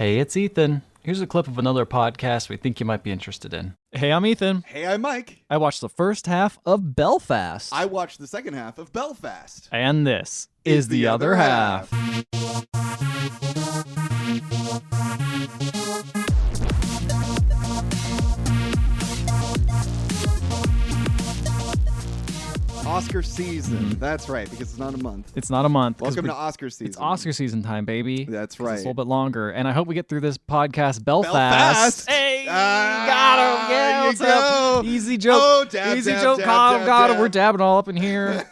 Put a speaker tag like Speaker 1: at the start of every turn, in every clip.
Speaker 1: Hey, it's Ethan. Here's a clip of another podcast we think you might be interested in. Hey, I'm Ethan.
Speaker 2: Hey, I'm Mike.
Speaker 1: I watched the first half of Belfast.
Speaker 2: I watched the second half of Belfast.
Speaker 1: And this is the other half.
Speaker 2: Oscar season. That's right, because it's not a month.
Speaker 1: It's not a month.
Speaker 2: Welcome to Oscar season.
Speaker 1: It's Oscar season time, baby.
Speaker 2: That's
Speaker 1: 'Cause
Speaker 2: right.
Speaker 1: It's a little bit longer. And I hope we get through this podcast, Belfast.
Speaker 2: Belfast!
Speaker 1: Hey, got him. Yeah,
Speaker 2: there
Speaker 1: what's
Speaker 2: you
Speaker 1: up?
Speaker 2: go.
Speaker 1: Easy joke.
Speaker 2: Oh, dab,
Speaker 1: Easy
Speaker 2: dab,
Speaker 1: joke.
Speaker 2: dab,
Speaker 1: Got him.
Speaker 2: dab.
Speaker 1: We're dabbing all up in here.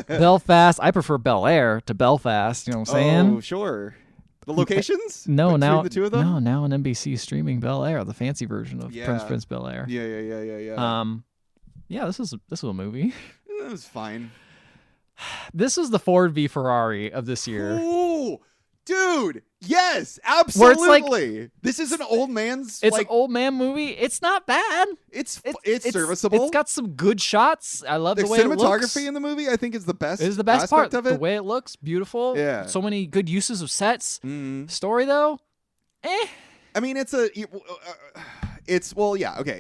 Speaker 1: Belfast. I prefer Bel Air to Belfast. You know what I'm saying?
Speaker 2: Oh, sure. The locations?
Speaker 1: No,
Speaker 2: Between
Speaker 1: now
Speaker 2: the two of them?
Speaker 1: No, now on NBC streaming Bel Air, the fancy version of
Speaker 2: Yeah.
Speaker 1: Prince Bel Air.
Speaker 2: Yeah.
Speaker 1: Yeah, this was a movie.
Speaker 2: It was fine.
Speaker 1: This is the Ford v Ferrari of this year.
Speaker 2: Ooh, dude. Yes, absolutely. This is an old man's.
Speaker 1: It's an old man movie. It's not bad.
Speaker 2: It's serviceable.
Speaker 1: It's got some good shots. I love
Speaker 2: the
Speaker 1: way it looks.
Speaker 2: cinematography in the movie, I think, is the best.
Speaker 1: It is the best
Speaker 2: aspect
Speaker 1: part
Speaker 2: of it.
Speaker 1: The way it looks, beautiful.
Speaker 2: Yeah.
Speaker 1: So many good uses of sets.
Speaker 2: Mm-hmm.
Speaker 1: Story though,
Speaker 2: I mean, okay.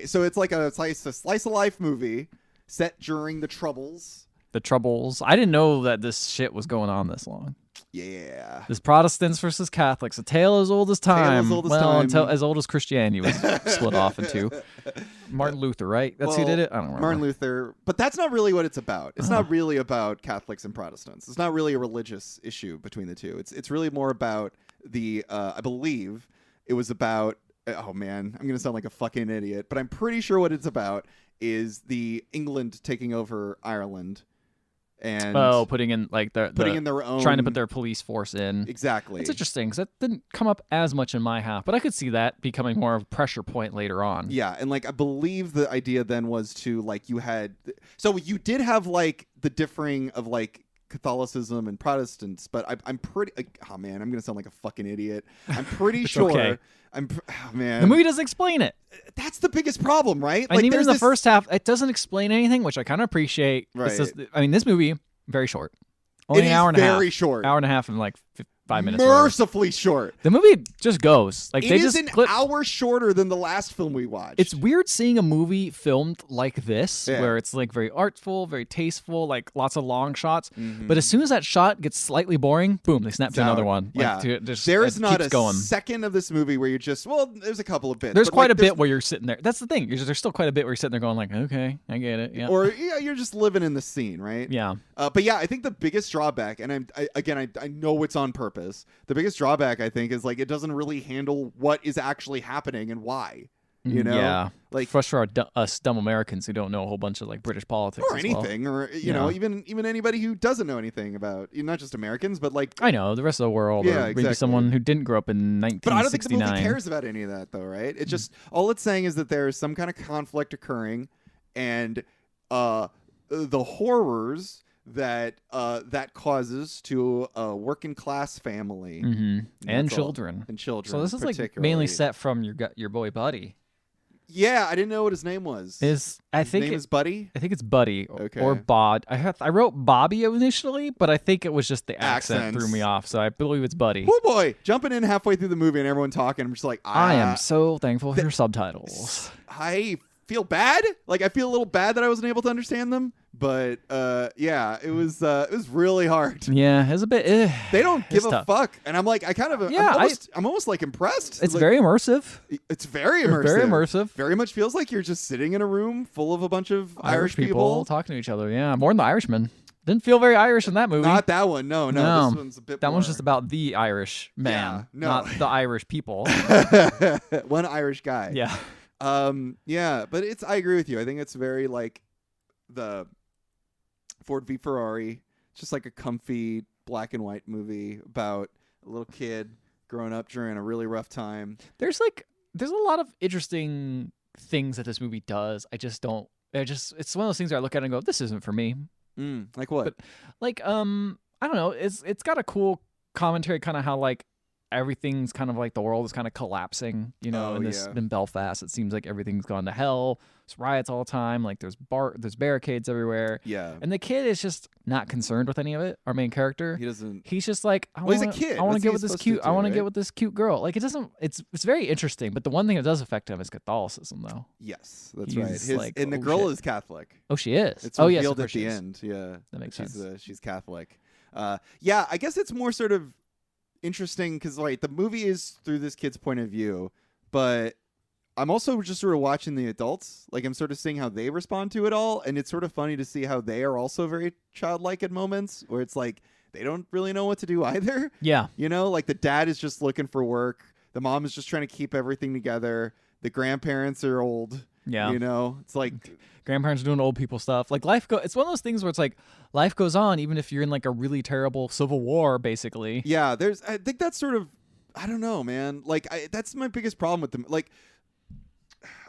Speaker 2: So it's like a slice of life movie set during the Troubles.
Speaker 1: The Troubles. I didn't know that this shit was going on this long.
Speaker 2: Yeah.
Speaker 1: This Protestants versus Catholics, a tale as old as time.
Speaker 2: Tale as old as
Speaker 1: well,
Speaker 2: time.
Speaker 1: until as old as Christianity was split off into. Martin Luther, right? That's who did it? I don't remember.
Speaker 2: Martin Luther. But that's not really what it's about. It's not really about Catholics and Protestants. It's not really a religious issue between the two. It's really more about the, I believe it was about, oh man, I'm going to sound like a fucking idiot, but I'm pretty sure what it's about is the England taking over Ireland. And
Speaker 1: putting in their own, trying to put their police force in.
Speaker 2: Exactly.
Speaker 1: It's interesting because that didn't come up as much in my half, but I could see that becoming more of a pressure point later on.
Speaker 2: Yeah, and I believe the idea then was to you did have the differing of Catholicism and Protestants, but I'm pretty. Oh man, I'm gonna sound like a fucking idiot. I'm pretty sure.
Speaker 1: Okay.
Speaker 2: Man,
Speaker 1: the movie doesn't explain it.
Speaker 2: That's the biggest problem, right?
Speaker 1: And even in the first half, it doesn't explain anything, which I kind of appreciate.
Speaker 2: Right.
Speaker 1: This movie very short. Only an hour and a half.
Speaker 2: Very short.
Speaker 1: Hour and a half and 5 minutes.
Speaker 2: Mercifully short.
Speaker 1: The movie just goes.
Speaker 2: It is an hour shorter than the last film we watched.
Speaker 1: It's weird seeing a movie filmed like this,
Speaker 2: Yeah.
Speaker 1: where it's very artful, very tasteful, lots of long shots.
Speaker 2: Mm-hmm.
Speaker 1: But as soon as that shot gets slightly boring, boom, they snap to another one.
Speaker 2: Yeah. There is not a second of this movie where you're just, there's a couple of bits.
Speaker 1: There's quite a bit where you're sitting there. That's the thing. There's still quite a bit where you're sitting there going okay, I get it. Yeah.
Speaker 2: Or you're just living in the scene, right?
Speaker 1: Yeah.
Speaker 2: But yeah, I think the biggest drawback, and I know it's on purpose. The biggest drawback, I think, is it doesn't really handle what is actually happening and why. You know,
Speaker 1: yeah, for us dumb Americans who don't know a whole bunch of British politics
Speaker 2: or anything, or you know, even anybody who doesn't know anything about, not just Americans, but
Speaker 1: I know the rest of the world,
Speaker 2: yeah,
Speaker 1: or maybe
Speaker 2: exactly.
Speaker 1: Someone who didn't grow up in 1969.
Speaker 2: But I don't think the movie cares about any of that, though, right? It's just all it's saying is that there is some kind of conflict occurring, and the horrors that causes to a working class family
Speaker 1: and children. So this is mainly set from your boy Buddy.
Speaker 2: Yeah, I didn't know what his name was.
Speaker 1: His name
Speaker 2: is Buddy?
Speaker 1: I think it's Buddy
Speaker 2: Okay.
Speaker 1: or Bod. I wrote Bobby initially, but I think it was just the accent threw me off, so I believe it's Buddy.
Speaker 2: Oh boy, jumping in halfway through the movie and everyone talking, I'm just
Speaker 1: I am so thankful for your subtitles.
Speaker 2: I feel bad. I feel a little bad that I wasn't able to understand them, but yeah, it was really hard.
Speaker 1: Yeah, it's a bit.
Speaker 2: They don't give a
Speaker 1: tough.
Speaker 2: fuck, and I'm I'm almost impressed.
Speaker 1: It's very immersive.
Speaker 2: It's very immersive.
Speaker 1: Very immersive.
Speaker 2: Very much feels like you're just sitting in a room full of a bunch of Irish people
Speaker 1: talking to each other. Yeah, more than the Irishman. Didn't feel very Irish in that movie.
Speaker 2: Not that one. No. This one's a bit.
Speaker 1: That
Speaker 2: more.
Speaker 1: one's just about the Irish man, not the Irish people.
Speaker 2: One Irish guy.
Speaker 1: Yeah.
Speaker 2: Yeah, but I agree with you. I think it's very the Ford v Ferrari. It's just a comfy black and white movie about a little kid growing up during a really rough time.
Speaker 1: There's a lot of interesting things that this movie does. It's one of those things where I look at it and go, this isn't for me.
Speaker 2: Like what?
Speaker 1: But I don't know. It's got a cool commentary, kind of how everything's kind of like the world is kind of collapsing, in Belfast. It seems like everything's gone to hell. There's riots all the time. Like there's barricades everywhere.
Speaker 2: Yeah.
Speaker 1: And the kid is just not concerned with any of it. Our main character.
Speaker 2: He doesn't.
Speaker 1: He's just like,
Speaker 2: he's a kid.
Speaker 1: I want to get with this cute. I want to
Speaker 2: right?
Speaker 1: get with this cute girl. Like it doesn't. It's very interesting. But the one thing that does affect him is Catholicism, though.
Speaker 2: Yes, that's
Speaker 1: He's
Speaker 2: right.
Speaker 1: like,
Speaker 2: And the
Speaker 1: oh,
Speaker 2: girl
Speaker 1: shit.
Speaker 2: is Catholic.
Speaker 1: Oh, she is.
Speaker 2: It's
Speaker 1: yes, of
Speaker 2: revealed
Speaker 1: course
Speaker 2: at
Speaker 1: she
Speaker 2: the
Speaker 1: is.
Speaker 2: end. Yeah,
Speaker 1: That makes sense.
Speaker 2: She's Catholic. Yeah, I guess it's more sort of interesting because like the movie is through this kid's point of view, but I'm also just sort of watching the adults. Like I'm sort of seeing how they respond to it all, and it's sort of funny to see how they are also very childlike at moments where it's like they don't really know what to do either.
Speaker 1: Yeah.
Speaker 2: Like the dad is just looking for work. The mom is just trying to keep everything together. The grandparents are old.
Speaker 1: Yeah.
Speaker 2: It's like
Speaker 1: grandparents are doing old people stuff. Like it's one of those things where it's like life goes on even if you're in like a really terrible civil war, basically.
Speaker 2: yeah. I think that's sort of I don't know, man. Like that's my biggest problem with them. Like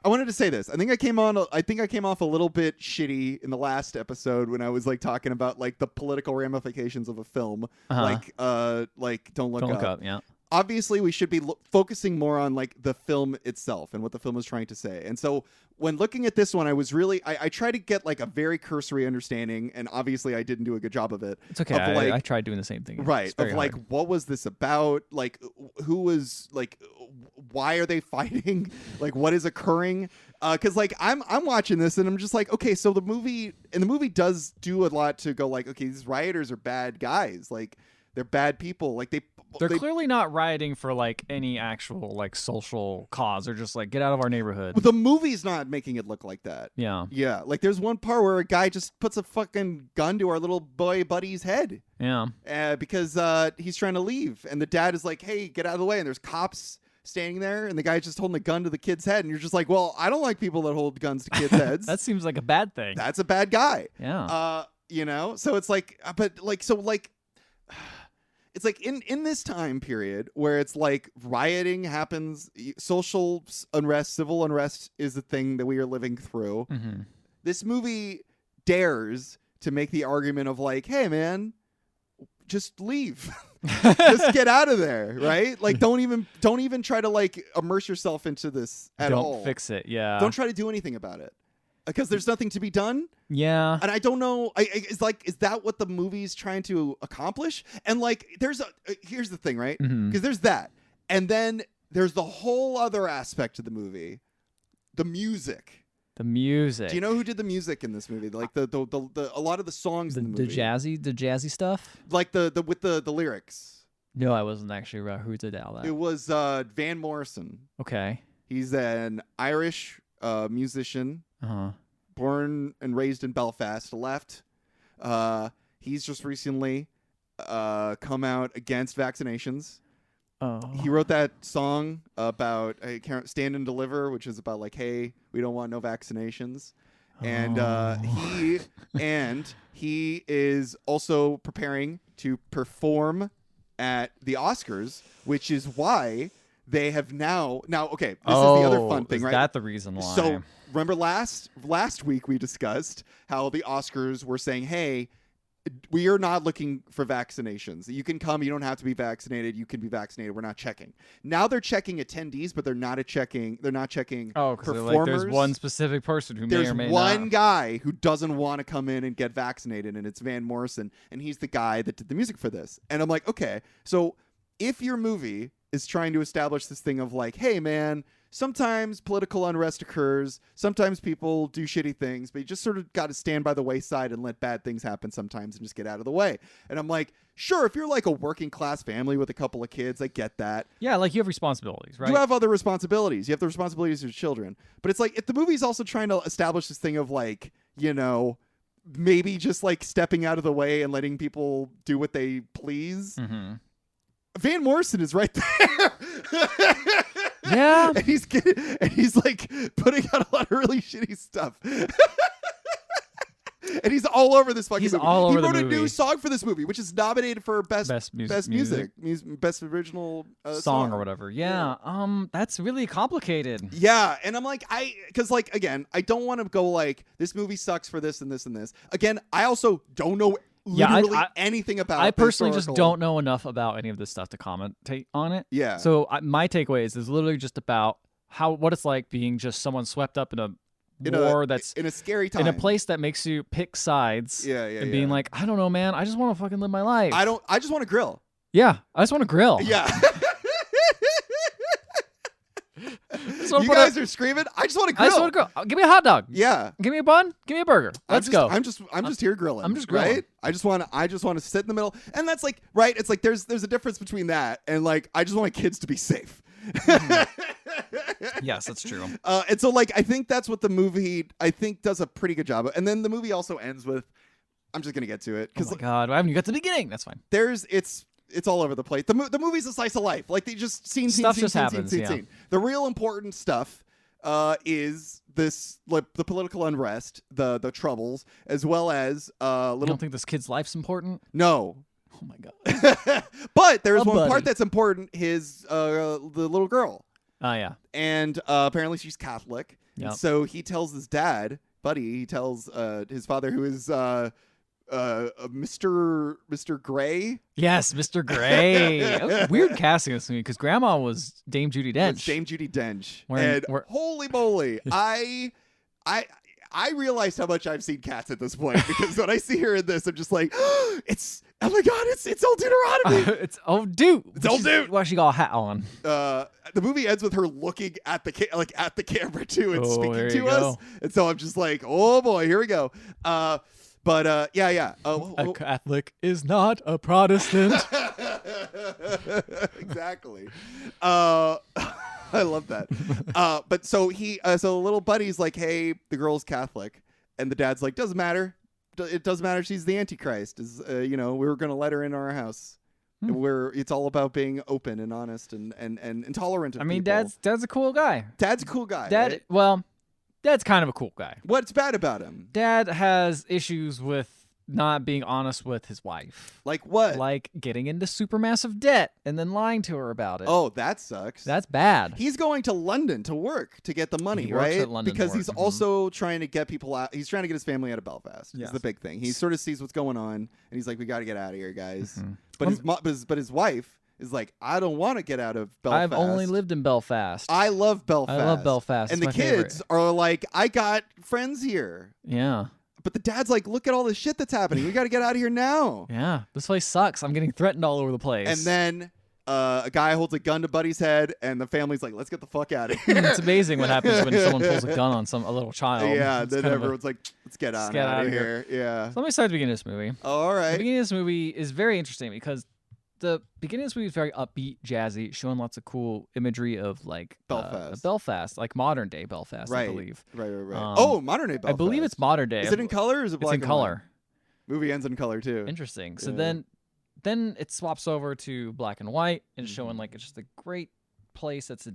Speaker 2: I wanted to say this. I think I came off a little bit shitty in the last episode when I was like talking about like the political ramifications of a film, like Don't Look Up.
Speaker 1: Yeah.
Speaker 2: Obviously, we should be focusing more on like the film itself and what the film is trying to say. And so when looking at this one, I was really I tried to get like a very cursory understanding, and obviously I didn't do a good job of it.
Speaker 1: It's okay. I tried doing the same thing.
Speaker 2: Right. Of like,
Speaker 1: hard.
Speaker 2: what was this about? Like, who was like, why are they fighting? Like, what is occurring? Because like I'm watching this and I'm just like, okay, so the movie does do a lot to go like, okay, these rioters are bad guys. Like they're bad people. Like
Speaker 1: they're clearly not rioting for like any actual like social cause. They're just like, get out of our neighborhood.
Speaker 2: But the movie's not making it look like that.
Speaker 1: Yeah.
Speaker 2: Yeah. Like there's one part where a guy just puts a fucking gun to our little boy buddy's head.
Speaker 1: Yeah.
Speaker 2: Because he's trying to leave. And the dad is like, hey, get out of the way. And there's cops standing there. And the guy's just holding a gun to the kid's head. And you're just like, well, I don't like people that hold guns to kids' heads.
Speaker 1: That seems like a bad thing.
Speaker 2: That's a bad guy.
Speaker 1: Yeah.
Speaker 2: So it's like, but like, so like, it's like in this time period where it's like rioting happens, social unrest, civil unrest is the thing that we are living through.
Speaker 1: Mm-hmm.
Speaker 2: This movie dares to make the argument of like, hey man, just leave. Just get out of there, right? Like don't even try to like immerse yourself into this at all.
Speaker 1: Don't fix it. Yeah.
Speaker 2: Don't try to do anything about it. Because there's nothing to be done.
Speaker 1: Yeah.
Speaker 2: And I don't know. Is that what the movie's trying to accomplish? And like, here's the thing, right? Because there's that. And then there's the whole other aspect of the movie, the music.
Speaker 1: The music.
Speaker 2: Do you know who did the music in this movie? Like a lot of the songs in the movie.
Speaker 1: The jazzy stuff?
Speaker 2: Like with the lyrics.
Speaker 1: No, I wasn't actually about who did all that.
Speaker 2: It was Van Morrison.
Speaker 1: Okay.
Speaker 2: He's an Irish musician.
Speaker 1: Uh-huh.
Speaker 2: Born and raised in Belfast, left. He's just recently come out against vaccinations.
Speaker 1: Oh.
Speaker 2: He wrote that song about Stand and Deliver, which is about like, hey, we don't want no vaccinations. And he is also preparing to perform at the Oscars, which is why they have now okay, this is the other fun thing,
Speaker 1: is
Speaker 2: right?
Speaker 1: That the reason why?
Speaker 2: So remember last week we discussed how the Oscars were saying, hey, we are not looking for vaccinations. You can come, you don't have to be vaccinated, you can be vaccinated, we're not checking. Now they're checking attendees, but they're not checking performers.
Speaker 1: Like, there's one specific person who may or may not.
Speaker 2: There's one guy who doesn't want to come in and get vaccinated, and it's Van Morrison, and he's the guy that did the music for this. And I'm like, okay, so if your movie is trying to establish this thing of like, hey man, sometimes political unrest occurs, sometimes people do shitty things, but you just sort of got to stand by the wayside and let bad things happen sometimes and just get out of the way. And I'm like, sure, if you're like a working class family with a couple of kids, I get that.
Speaker 1: Yeah, like you have responsibilities, right?
Speaker 2: You have other responsibilities. You have the responsibilities of your children. But it's like, if the movie's also trying to establish this thing of like, maybe just like stepping out of the way and letting people do what they please.
Speaker 1: Mm-hmm.
Speaker 2: Van Morrison is right there.
Speaker 1: Yeah.
Speaker 2: and he's like putting out a lot of really shitty stuff. And he's all over this fucking movie.
Speaker 1: All over
Speaker 2: he wrote
Speaker 1: the
Speaker 2: a
Speaker 1: movie.
Speaker 2: new song for this movie, which is nominated for best music, best original
Speaker 1: song or whatever. Yeah. That's really complicated.
Speaker 2: Yeah, and I'm like, because like again, I don't want to go like this movie sucks for this and this and this. Again, I also don't know literally anything about.
Speaker 1: I personally just don't know enough about any of this stuff to commentate on it.
Speaker 2: Yeah.
Speaker 1: So my takeaway is literally just about what it's like being just someone swept up in a war that's
Speaker 2: in a scary time,
Speaker 1: in a place that makes you pick sides. And being like, I don't know, man. I just want to fucking live my life.
Speaker 2: I just want to grill.
Speaker 1: Yeah, I just want to grill.
Speaker 2: Yeah. You guys are screaming. I just want to grill.
Speaker 1: I just want to grill. Give me a hot dog.
Speaker 2: Yeah.
Speaker 1: Give me a bun. Give me a burger. Let's go.
Speaker 2: I'm just here grilling.
Speaker 1: I'm just grilling.
Speaker 2: Right? I just want to sit in the middle, and that's like right. It's like there's a difference between that and like I just want my kids to be safe.
Speaker 1: Yes, that's true.
Speaker 2: And so like I think that's what the movie does a pretty good job of. And then the movie also ends with, I'm just gonna get to it because
Speaker 1: God, why haven't you got to the beginning? That's fine.
Speaker 2: It's all over the place. The movie's a slice of life. Like they just scene. The real important stuff is this like the political unrest, the troubles, as well as
Speaker 1: You don't think this kid's life's important?
Speaker 2: No.
Speaker 1: Oh my God.
Speaker 2: But there's one part that's important. The little girl.
Speaker 1: Oh yeah.
Speaker 2: And apparently she's Catholic.
Speaker 1: Yep.
Speaker 2: So he tells his dad, Buddy. He tells his father, who is Mr. Gray.
Speaker 1: Yes, Mr. Gray. That was weird casting this movie because Grandma was Dame Judi Dench.
Speaker 2: Dame Judi Dench. Holy moly, I realized how much I've seen Cats at this point because when I see her in this, I'm just like, oh my God, it's old Deuteronomy.
Speaker 1: It's old dude.
Speaker 2: It's old dude.
Speaker 1: Why she got a hat on?
Speaker 2: The movie ends with her looking at the camera too and speaking to us, and so I'm just like, oh boy, here we go. But yeah.
Speaker 1: A Catholic is not a Protestant.
Speaker 2: Exactly. I love that. But so little Buddy's like, hey, the girl's Catholic, and the dad's like, doesn't matter. It doesn't matter. She's the Antichrist. We were gonna let her in our house. It's all about being open and honest and intolerant of people.
Speaker 1: Dad's a cool guy.
Speaker 2: Dad's a cool guy.
Speaker 1: Right? Well, Dad's kind of a cool guy.
Speaker 2: What's bad about him?
Speaker 1: Dad has issues with not being honest with his wife.
Speaker 2: Like what?
Speaker 1: Like getting into supermassive debt and then lying to her about it.
Speaker 2: Oh, that sucks.
Speaker 1: That's bad.
Speaker 2: He's going to London to work to get the money,
Speaker 1: he works
Speaker 2: right?
Speaker 1: At London
Speaker 2: because
Speaker 1: to work.
Speaker 2: he's also trying to get people out. He's trying to get his family out of Belfast. Yes. Is the big thing. He sort of sees what's going on, and he's like, "We got to get out of here, guys." But his wife is like, "I don't want to get out of Belfast.
Speaker 1: I've only lived in Belfast.
Speaker 2: I love Belfast. And the kids are like, "I got friends here."
Speaker 1: Yeah.
Speaker 2: But the dad's like, look at all this shit that's happening. We got to get out of here now.
Speaker 1: Yeah, this place sucks. I'm getting threatened all over the place.
Speaker 2: And then a guy holds a gun to Buddy's head, and the family's like, let's get the fuck out of here.
Speaker 1: It's amazing what happens when someone pulls a gun on a little child.
Speaker 2: Yeah, then everyone's like, let's get out of here. Yeah.
Speaker 1: So let me start at the beginning of this movie.
Speaker 2: All right.
Speaker 1: The beginning of this movie is very interesting because the beginning of this movie is very upbeat, jazzy, showing lots of cool imagery of like Belfast, like modern day Belfast, I believe.
Speaker 2: Right. Modern day Belfast.
Speaker 1: I believe it's modern day.
Speaker 2: Is it in color or is it black?
Speaker 1: It's in color.
Speaker 2: Movie ends in color too.
Speaker 1: Interesting. So then it swaps over to black and white and showing like it's just a great place. That's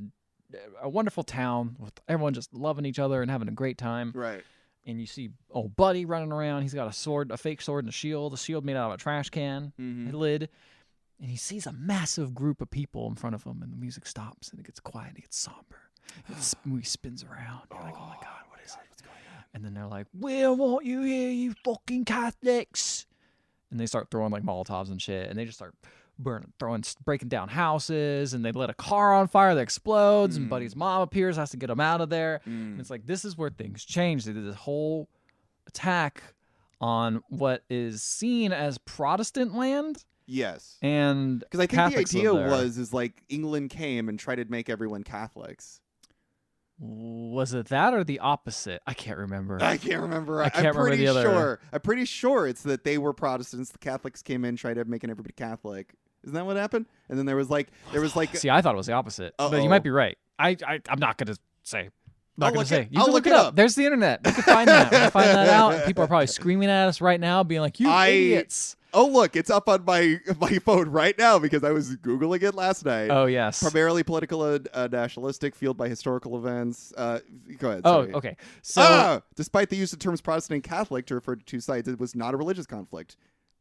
Speaker 1: a wonderful town with everyone just loving each other and having a great time.
Speaker 2: Right.
Speaker 1: And you see old Buddy running around. He's got a fake sword and a shield made out of a trash can, a lid. And he sees a massive group of people in front of him, and the music stops, and it gets quiet, and it gets somber. The movie spins around. You're like, oh my God, what is it? What's going on? And then they're like, we don't want you here, you fucking Catholics. And they start throwing like Molotovs and shit, and they just start breaking down houses, and they let a car on fire that explodes, and Buddy's mom appears, has to get him out of there. And it's like, this is where things change. They did this whole attack on what is seen as Protestant land.
Speaker 2: Yes.
Speaker 1: And
Speaker 2: because I think
Speaker 1: Catholics
Speaker 2: the idea is like England came and tried to make everyone Catholics.
Speaker 1: Was it that or the opposite? I can't remember.
Speaker 2: I can't remember
Speaker 1: the other.
Speaker 2: I'm pretty sure it's that they were Protestants. The Catholics came in, tried to making everybody Catholic. Isn't that what happened? And then there was like
Speaker 1: See, I thought it was the opposite. But you might be right. I'm not gonna say. You
Speaker 2: I'll
Speaker 1: can look it up. There's the internet. We can find that. We can find that out. People are probably screaming at us right now, being like, "You idiots!"
Speaker 2: Oh, look, it's up on my phone right now because I was Googling it last night.
Speaker 1: Oh, yes.
Speaker 2: Primarily political and nationalistic, fueled by historical events. Go ahead.
Speaker 1: Oh,
Speaker 2: sorry.
Speaker 1: okay. So,
Speaker 2: despite the use of terms Protestant and Catholic to refer to two sides, it was not a religious conflict.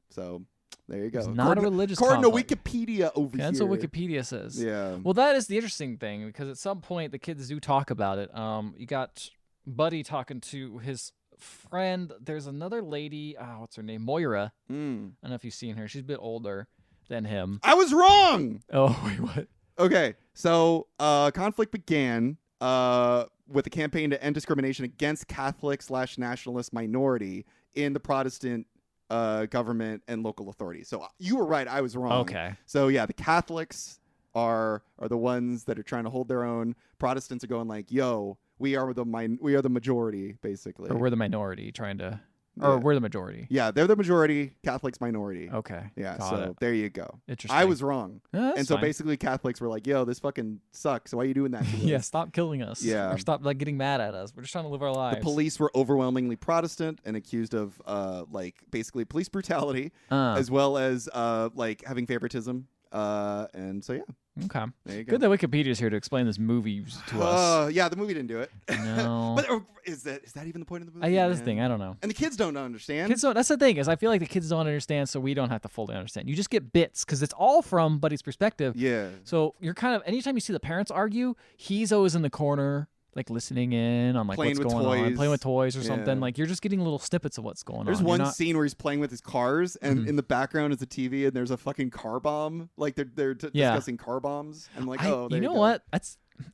Speaker 2: So there you go.
Speaker 1: It's not a religious conflict.
Speaker 2: According to Wikipedia over here.
Speaker 1: That's what Wikipedia says.
Speaker 2: Yeah.
Speaker 1: Well, that is the interesting thing because at some point the kids do talk about it. You got Buddy talking to his friend. There's another lady. What's her name? Moira. I
Speaker 2: Mm.
Speaker 1: don't know if you've seen her. She's a bit older than him.
Speaker 2: I was wrong.
Speaker 1: Oh, wait, what?
Speaker 2: Okay, so conflict began with a campaign to end discrimination against Catholic/nationalist minority in the Protestant government and local authorities. So you were right, I was wrong.
Speaker 1: Okay.
Speaker 2: So yeah, the Catholics are the ones that are trying to hold their own. Protestants are going like, "Yo, we are the majority, basically."
Speaker 1: Or we're the minority trying to...
Speaker 2: Yeah.
Speaker 1: Or we're the majority.
Speaker 2: Yeah, they're the majority. Catholics minority.
Speaker 1: Okay.
Speaker 2: Yeah,
Speaker 1: Got
Speaker 2: so
Speaker 1: it.
Speaker 2: there you go.
Speaker 1: Interesting.
Speaker 2: I was wrong.
Speaker 1: That's
Speaker 2: And so
Speaker 1: fine.
Speaker 2: basically Catholics were like, "Yo, this fucking sucks. Why are you doing that to us?"
Speaker 1: Yeah, stop killing us.
Speaker 2: Yeah.
Speaker 1: Or stop like getting mad at us. We're just trying to live our lives.
Speaker 2: The police were overwhelmingly Protestant and accused of like basically police brutality as well as like having favoritism. And so yeah,
Speaker 1: Okay.
Speaker 2: there you go.
Speaker 1: Good that Wikipedia's here to explain this movie to us.
Speaker 2: Yeah, the movie didn't do it.
Speaker 1: No.
Speaker 2: But is that even the point of the movie?
Speaker 1: Yeah, that's the
Speaker 2: man?
Speaker 1: thing. I don't know.
Speaker 2: And the kids don't understand.
Speaker 1: Kids don't. That's the thing is, I feel like the kids don't understand, so we don't have to fully understand. You just get bits because it's all from Buddy's perspective.
Speaker 2: Yeah.
Speaker 1: So you're kind of anytime you see the parents argue, he's always in the corner, like listening in on like
Speaker 2: Playing
Speaker 1: what's
Speaker 2: with
Speaker 1: going on,
Speaker 2: toys.
Speaker 1: playing with toys or
Speaker 2: Yeah.
Speaker 1: something. Like you're just getting little snippets of what's going
Speaker 2: There's
Speaker 1: on.
Speaker 2: one
Speaker 1: You're not-
Speaker 2: scene where he's playing with his cars, and
Speaker 1: Mhm.
Speaker 2: in the background is a TV, and there's a fucking car bomb. Like they're
Speaker 1: Yeah.
Speaker 2: discussing car bombs. I'm like,
Speaker 1: I-
Speaker 2: oh, there
Speaker 1: you
Speaker 2: you
Speaker 1: know
Speaker 2: go.
Speaker 1: what?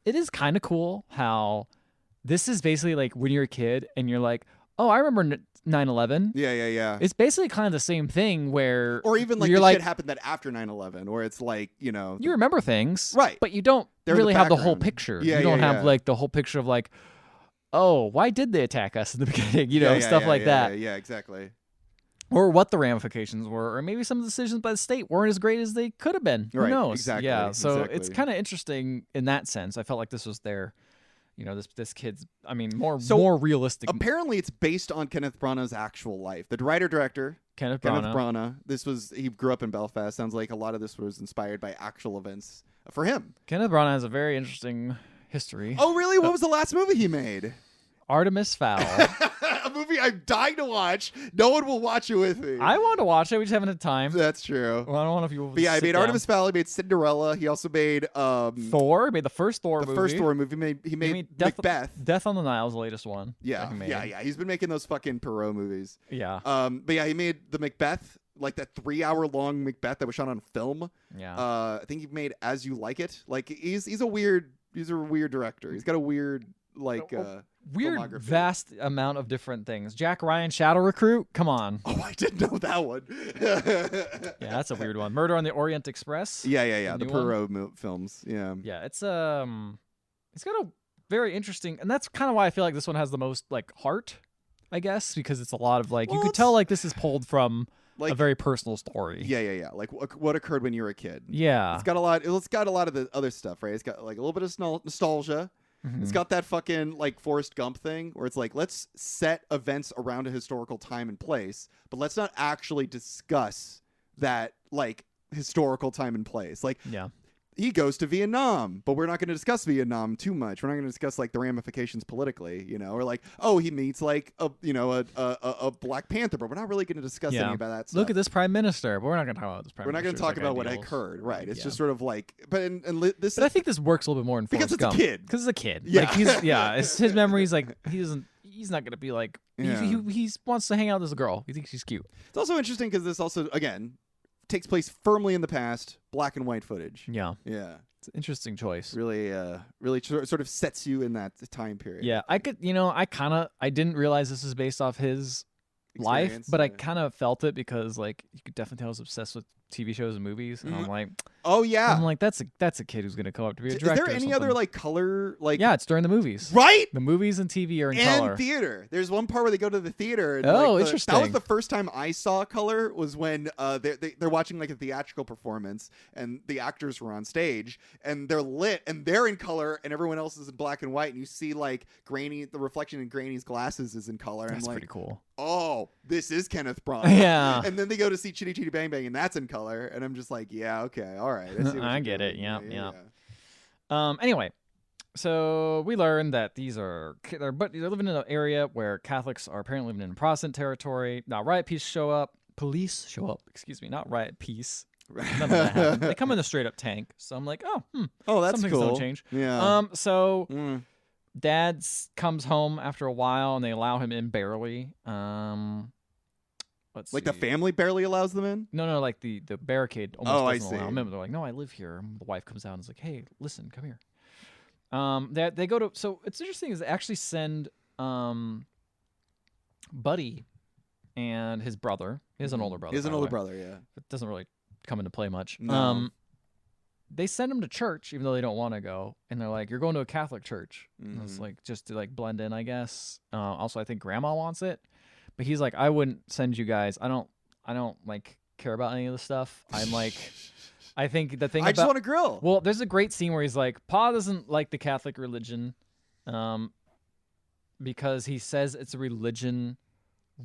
Speaker 1: It is kind of cool how this is basically like when you're a kid and you're like, oh, I remember 9/11.
Speaker 2: Yeah.
Speaker 1: It's basically kind of the same thing where
Speaker 2: Or even like
Speaker 1: you're
Speaker 2: the
Speaker 1: like
Speaker 2: shit happened that after 9/11, where it's like, you know,
Speaker 1: you remember things,
Speaker 2: Right.
Speaker 1: But you don't
Speaker 2: They're in the
Speaker 1: really have the whole
Speaker 2: background.
Speaker 1: picture.
Speaker 2: Yeah,
Speaker 1: you don't
Speaker 2: yeah,
Speaker 1: have
Speaker 2: yeah.
Speaker 1: like the whole picture of like, oh, why did they attack us in the beginning? You know, stuff like that.
Speaker 2: Yeah, exactly.
Speaker 1: Or what the ramifications were, or maybe some of the decisions by the state weren't as great as they could have been. Who
Speaker 2: Right,
Speaker 1: knows?
Speaker 2: exactly,
Speaker 1: Yeah, so it's
Speaker 2: exactly.
Speaker 1: kind of interesting in that sense. I felt like this was their, you know, this kid's. I mean, more
Speaker 2: So,
Speaker 1: realistic.
Speaker 2: Apparently, it's based on Kenneth Branagh's actual life. The writer-director,
Speaker 1: Kenneth
Speaker 2: Kenneth
Speaker 1: Branagh.
Speaker 2: Branagh. He grew up in Belfast. Sounds like a lot of this was inspired by actual events for him.
Speaker 1: Kenneth Branagh has a very interesting history.
Speaker 2: Oh, really? What was the last movie he made?
Speaker 1: Artemis Fowl.
Speaker 2: A movie I'm dying to watch. No one will watch it with me.
Speaker 1: I wanted to watch it. We just haven't had time.
Speaker 2: That's true.
Speaker 1: Well, I don't know if you.
Speaker 2: But yeah, he made Artemis Fowl. He made Cinderella. He also made
Speaker 1: Thor. He made the first Thor
Speaker 2: the
Speaker 1: movie.
Speaker 2: first Thor movie. He made Macbeth.
Speaker 1: Death on the Nile is the latest one.
Speaker 2: Yeah,
Speaker 1: that he made.
Speaker 2: yeah. He's been making those fucking Perot movies.
Speaker 1: Yeah.
Speaker 2: But yeah, he made the Macbeth, like that 3-hour-long Macbeth that was shot on film.
Speaker 1: Yeah.
Speaker 2: I think he made As You Like It. Like he's a weird director. He's got a weird like
Speaker 1: Weird,
Speaker 2: filmography.
Speaker 1: vast amount of different things. Jack Ryan, Shadow Recruit. Come on.
Speaker 2: Oh, I didn't know that one.
Speaker 1: Yeah, that's a weird one. Murder on the Orient Express.
Speaker 2: Yeah. The
Speaker 1: new one?
Speaker 2: Perot films. Yeah.
Speaker 1: Yeah, it's got a very interesting, and that's kind of why I feel like this one has the most like heart, I guess, because it's a lot of like you
Speaker 2: Well,
Speaker 1: could tell like this is pulled from
Speaker 2: Like
Speaker 1: a very personal story.
Speaker 2: yeah. Like what occurred when you were a kid.
Speaker 1: Yeah.
Speaker 2: It's got a lot. It's got a lot of the other stuff, right? It's got like a little bit of nostalgia.
Speaker 1: Mhm.
Speaker 2: It's got that fucking like Forrest Gump thing where it's like, let's set events around a historical time and place, but let's not actually discuss that like historical time and place. Like
Speaker 1: Yeah.
Speaker 2: he goes to Vietnam, but we're not going to discuss Vietnam too much. We're not going to discuss like the ramifications politically, you know, or like, oh, he meets like a Black Panther, but we're not really going to discuss any about that stuff.
Speaker 1: Look at this prime minister, but we're not going to talk about this prime
Speaker 2: We're not
Speaker 1: minister.
Speaker 2: going to talk about what occurred, right? It's
Speaker 1: Yeah.
Speaker 2: just sort of like, this.
Speaker 1: But I think this works a little bit more in
Speaker 2: Because
Speaker 1: Forrest
Speaker 2: it's a
Speaker 1: Gump.
Speaker 2: kid.
Speaker 1: Because it's a kid.
Speaker 2: Yeah.
Speaker 1: Like it's his memories. Like he's not gonna be like
Speaker 2: Yeah.
Speaker 1: he wants to hang out with this girl. He thinks she's cute.
Speaker 2: It's also interesting because this also again takes place firmly in the past, black and white footage.
Speaker 1: Yeah,
Speaker 2: Yeah,
Speaker 1: it's an interesting choice.
Speaker 2: really sort of sets you in that time period.
Speaker 1: Yeah, I didn't realize this was based off his life,
Speaker 2: Experience,
Speaker 1: but I
Speaker 2: yeah. kind
Speaker 1: kind of felt it because like you could definitely tell I was obsessed with TV shows and movies, and
Speaker 2: Oh yeah.
Speaker 1: I'm like that's a kid who's gonna come up to be a
Speaker 2: Is
Speaker 1: director.
Speaker 2: there
Speaker 1: or
Speaker 2: any other
Speaker 1: something.
Speaker 2: like color like?
Speaker 1: Yeah, it's during the movies.
Speaker 2: Right.
Speaker 1: The movies and TV are in
Speaker 2: And
Speaker 1: color.
Speaker 2: theater. There's one part where they go to the theater. And,
Speaker 1: Oh,
Speaker 2: That
Speaker 1: interesting.
Speaker 2: was the first time I saw color. Was when they're watching like a theatrical performance, and the actors were on stage, and they're lit, and they're in color, and everyone else is in black and white, and you see like the reflection in Granny's glasses is in color.
Speaker 1: That's
Speaker 2: and like,
Speaker 1: pretty cool.
Speaker 2: oh, this is Kenneth Branagh.
Speaker 1: Yeah.
Speaker 2: And then they go to see Chitty Chitty Bang Bang, and that's in color, and I'm just like, yeah, okay, all right. I see what
Speaker 1: I
Speaker 2: you're
Speaker 1: get it.
Speaker 2: doing.
Speaker 1: Yeah. Anyway, so we learned that they're living in an area where Catholics are apparently living in Protestant territory. Now, police show up. Excuse me, not riot peace. None of that happened. They come in a straight up tank. So I'm like,
Speaker 2: Oh, that's
Speaker 1: some things
Speaker 2: cool.
Speaker 1: don't change.
Speaker 2: Yeah.
Speaker 1: So
Speaker 2: Mm.
Speaker 1: comes home after a while, and they allow him in barely. Let's
Speaker 2: Like
Speaker 1: see.
Speaker 2: the family barely allows them in?
Speaker 1: No, like the barricade almost
Speaker 2: I
Speaker 1: doesn't allow
Speaker 2: see.
Speaker 1: them in. They're like, no, I live here. And the wife comes out and is like, hey, listen, come here. They go to. So it's interesting is they actually send Buddy and his brother. He has an older brother.
Speaker 2: He has an
Speaker 1: by the
Speaker 2: older
Speaker 1: way.
Speaker 2: brother, yeah.
Speaker 1: It doesn't really come into play much.
Speaker 2: No.
Speaker 1: They send him to church even though they don't want to go, and they're like, "You're going to a Catholic church." And it's like just to like blend in, I guess. Also, I think Grandma wants it, but he's like, "I wouldn't send you guys. I don't like care about any of this stuff. I'm like, I think the thing.
Speaker 2: I just want to grill.
Speaker 1: Well, there's a great scene where he's like, Pa doesn't like the Catholic religion, because he says it's a religion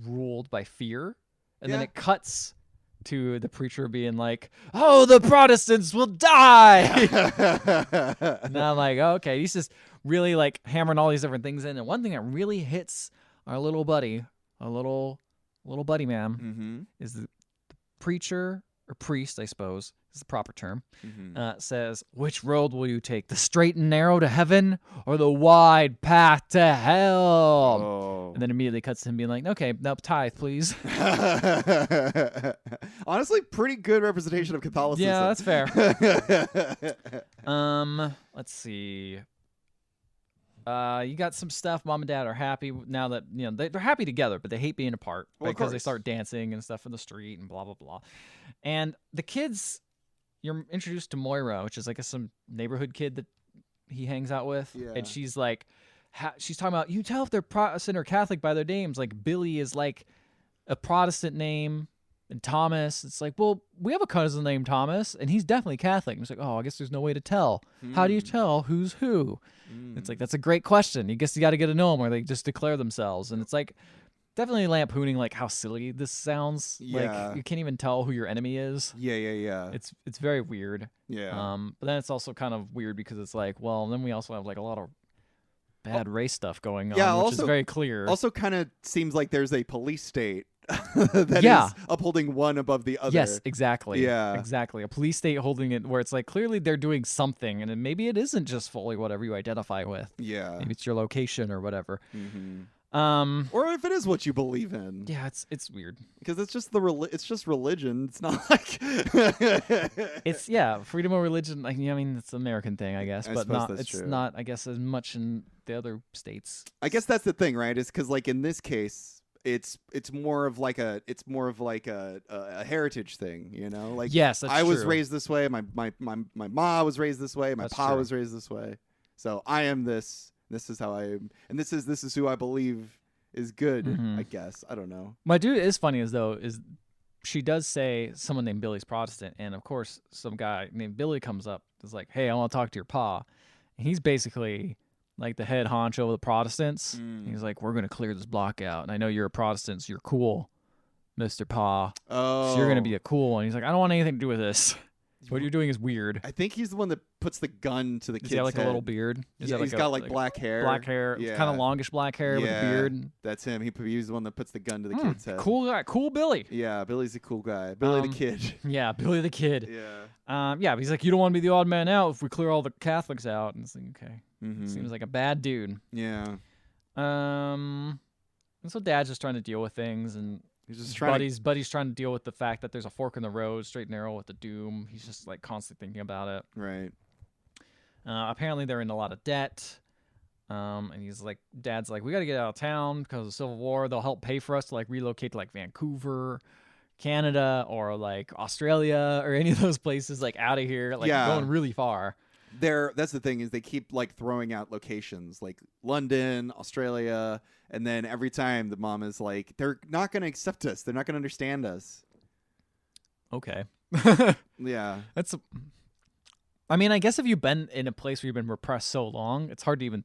Speaker 1: ruled by fear, and then it cuts to the preacher being like, "Oh, the Protestants will die." And I'm like, okay, he's just really like hammering all these different things in. And one thing that really hits our little buddy, our little buddy man, is the preacher or priest, I suppose is the proper term, says, "Which road will you take? The straight and narrow to heaven or the wide path to hell?"
Speaker 2: Oh.
Speaker 1: And then immediately cuts to him being like, "Okay, now tithe, please."
Speaker 2: Honestly, pretty good representation of Catholicism.
Speaker 1: Yeah, that's fair. Let's see. You got some stuff. Mom and Dad are happy now that they're happy together, but they hate being apart because they start dancing and stuff in the street and blah blah blah. And the kids, you're introduced to Moira, which is like some neighborhood kid that he hangs out with, and she's like, she's talking about, you tell if they're Protestant or Catholic by their names. Like Billy is like a Protestant name, and Thomas, it's like, well, we have a cousin named Thomas, and he's definitely Catholic. And it's like, oh, I guess there's no way to tell. How do you tell who's who? It's like, that's a great question. You guess you got to get to know them, or they just declare themselves. And it's like definitely lampooning like how silly this sounds.
Speaker 2: Yeah.
Speaker 1: Like you can't even tell who your enemy is.
Speaker 2: Yeah.
Speaker 1: It's very weird.
Speaker 2: Yeah.
Speaker 1: But then it's also kind of weird because it's like, well, then we also have like a lot of bad race stuff going on, which is very clear.
Speaker 2: Also kind of seems like there's a police state that is upholding one above the other.
Speaker 1: Yes, exactly.
Speaker 2: Yeah.
Speaker 1: Exactly. A police state holding it where it's like clearly they're doing something, and maybe it isn't just fully whatever you identify with.
Speaker 2: Yeah.
Speaker 1: Maybe it's your location or whatever.
Speaker 2: Or if it is what you believe in.
Speaker 1: Yeah, it's weird.
Speaker 2: Because it's just it's just religion. It's not like
Speaker 1: it's freedom of religion. Like, I mean, it's an American thing, I guess, but not. It's
Speaker 2: true.
Speaker 1: Not, I guess, as much in the other states.
Speaker 2: I guess that's the thing, right? Is because like in this case, it's more of like a heritage thing, you know? Like,
Speaker 1: yes, that's
Speaker 2: I was
Speaker 1: true.
Speaker 2: raised this way. My ma was raised this way. My pa was raised this way. So I am this. This is how I am, and this is who I believe is good. I guess I don't know.
Speaker 1: My dude is funny is she does say someone named Billy's Protestant, and of course some guy named Billy comes up. Is like, hey, I want to talk to your pa, and he's basically like the head honcho of the Protestants. He's like, we're gonna clear this block out, and I know you're a Protestant, so you're cool, Mr. Pa.
Speaker 2: Oh,
Speaker 1: so you're gonna be a cool one. He's like, I don't want anything to do with this. What you're doing is weird.
Speaker 2: I think he's the one that puts the gun to the kid's
Speaker 1: head. Does he have like
Speaker 2: head.
Speaker 1: a little beard?
Speaker 2: He's got like black hair.
Speaker 1: Black hair.
Speaker 2: Yeah.
Speaker 1: Kind of longish black hair with a beard.
Speaker 2: That's him. He's the one that puts the gun to the kid's head.
Speaker 1: Cool guy. Cool Billy.
Speaker 2: Yeah, Billy's a cool guy. Billy the kid.
Speaker 1: Yeah, Billy the kid.
Speaker 2: Yeah.
Speaker 1: But he's like, you don't want to be the odd man out if we clear all the Catholics out. And it's like, okay. Seems like a bad dude.
Speaker 2: Yeah.
Speaker 1: And so Dad's just trying to deal with things, and
Speaker 2: he's just trying.
Speaker 1: Buddy's trying to deal with the fact that there's a fork in the road, straight and narrow with the doom. He's just like constantly thinking about it.
Speaker 2: Right.
Speaker 1: Apparently they're in a lot of debt. And he's like, Dad's like, we got to get out of town because of the Civil War. They'll help pay for us to like relocate to like Vancouver, Canada, or like Australia, or any of those places like out of here, like going really far.
Speaker 2: That's the thing, is they keep like throwing out locations like London, Australia, and then every time the mom is like, they're not going to accept us. They're not going to understand us.
Speaker 1: Okay.
Speaker 2: Yeah.
Speaker 1: I mean, I guess if you've been in a place where you've been repressed so long, it's hard to even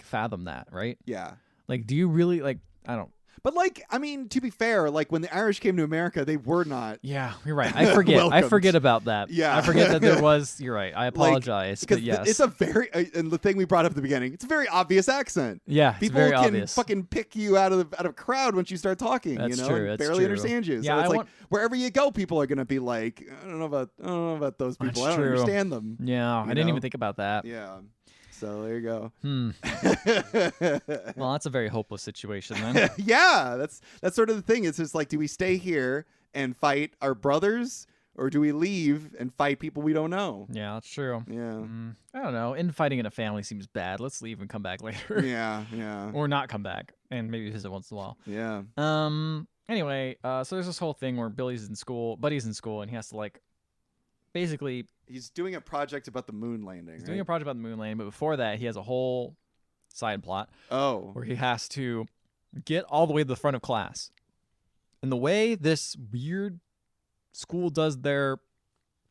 Speaker 1: fathom that, right?
Speaker 2: Yeah.
Speaker 1: Like, do you really I don't.
Speaker 2: But like, I mean, to be fair, like when the Irish came to America, they were not.
Speaker 1: Yeah, you're right. I forget about that.
Speaker 2: Yeah,
Speaker 1: I forget that there was. You're right. I apologize.
Speaker 2: Because
Speaker 1: but yes,
Speaker 2: it's a very and the thing we brought up at the beginning. It's a very obvious accent.
Speaker 1: Yeah,
Speaker 2: people
Speaker 1: it's very
Speaker 2: can
Speaker 1: obvious.
Speaker 2: fucking pick you out of a crowd once you start talking.
Speaker 1: That's
Speaker 2: you know,
Speaker 1: true. That's
Speaker 2: barely
Speaker 1: true.
Speaker 2: understand you.
Speaker 1: Yeah,
Speaker 2: So it's wherever you go, people are gonna be like, I don't know about those people.
Speaker 1: That's
Speaker 2: I don't
Speaker 1: true.
Speaker 2: understand them.
Speaker 1: Yeah, I didn't even think about that.
Speaker 2: Yeah. So there you go.
Speaker 1: Well, that's a very hopeless situation then.
Speaker 2: Yeah, that's sort of the thing. It's just like, do we stay here and fight our brothers, or do we leave and fight people we don't know?
Speaker 1: Yeah, that's true.
Speaker 2: Yeah.
Speaker 1: I don't know. Infighting in a family seems bad. Let's leave and come back later.
Speaker 2: Yeah.
Speaker 1: Or not come back and maybe visit once in a while.
Speaker 2: Yeah.
Speaker 1: Anyway, so there's this whole thing where Buddy's in school, and he has to like basically
Speaker 2: He's doing a project about the moon landing.
Speaker 1: doing a project about the moon landing, but before that, he has a whole side plot where he has to get all the way to the front of class. And the way this weird school does their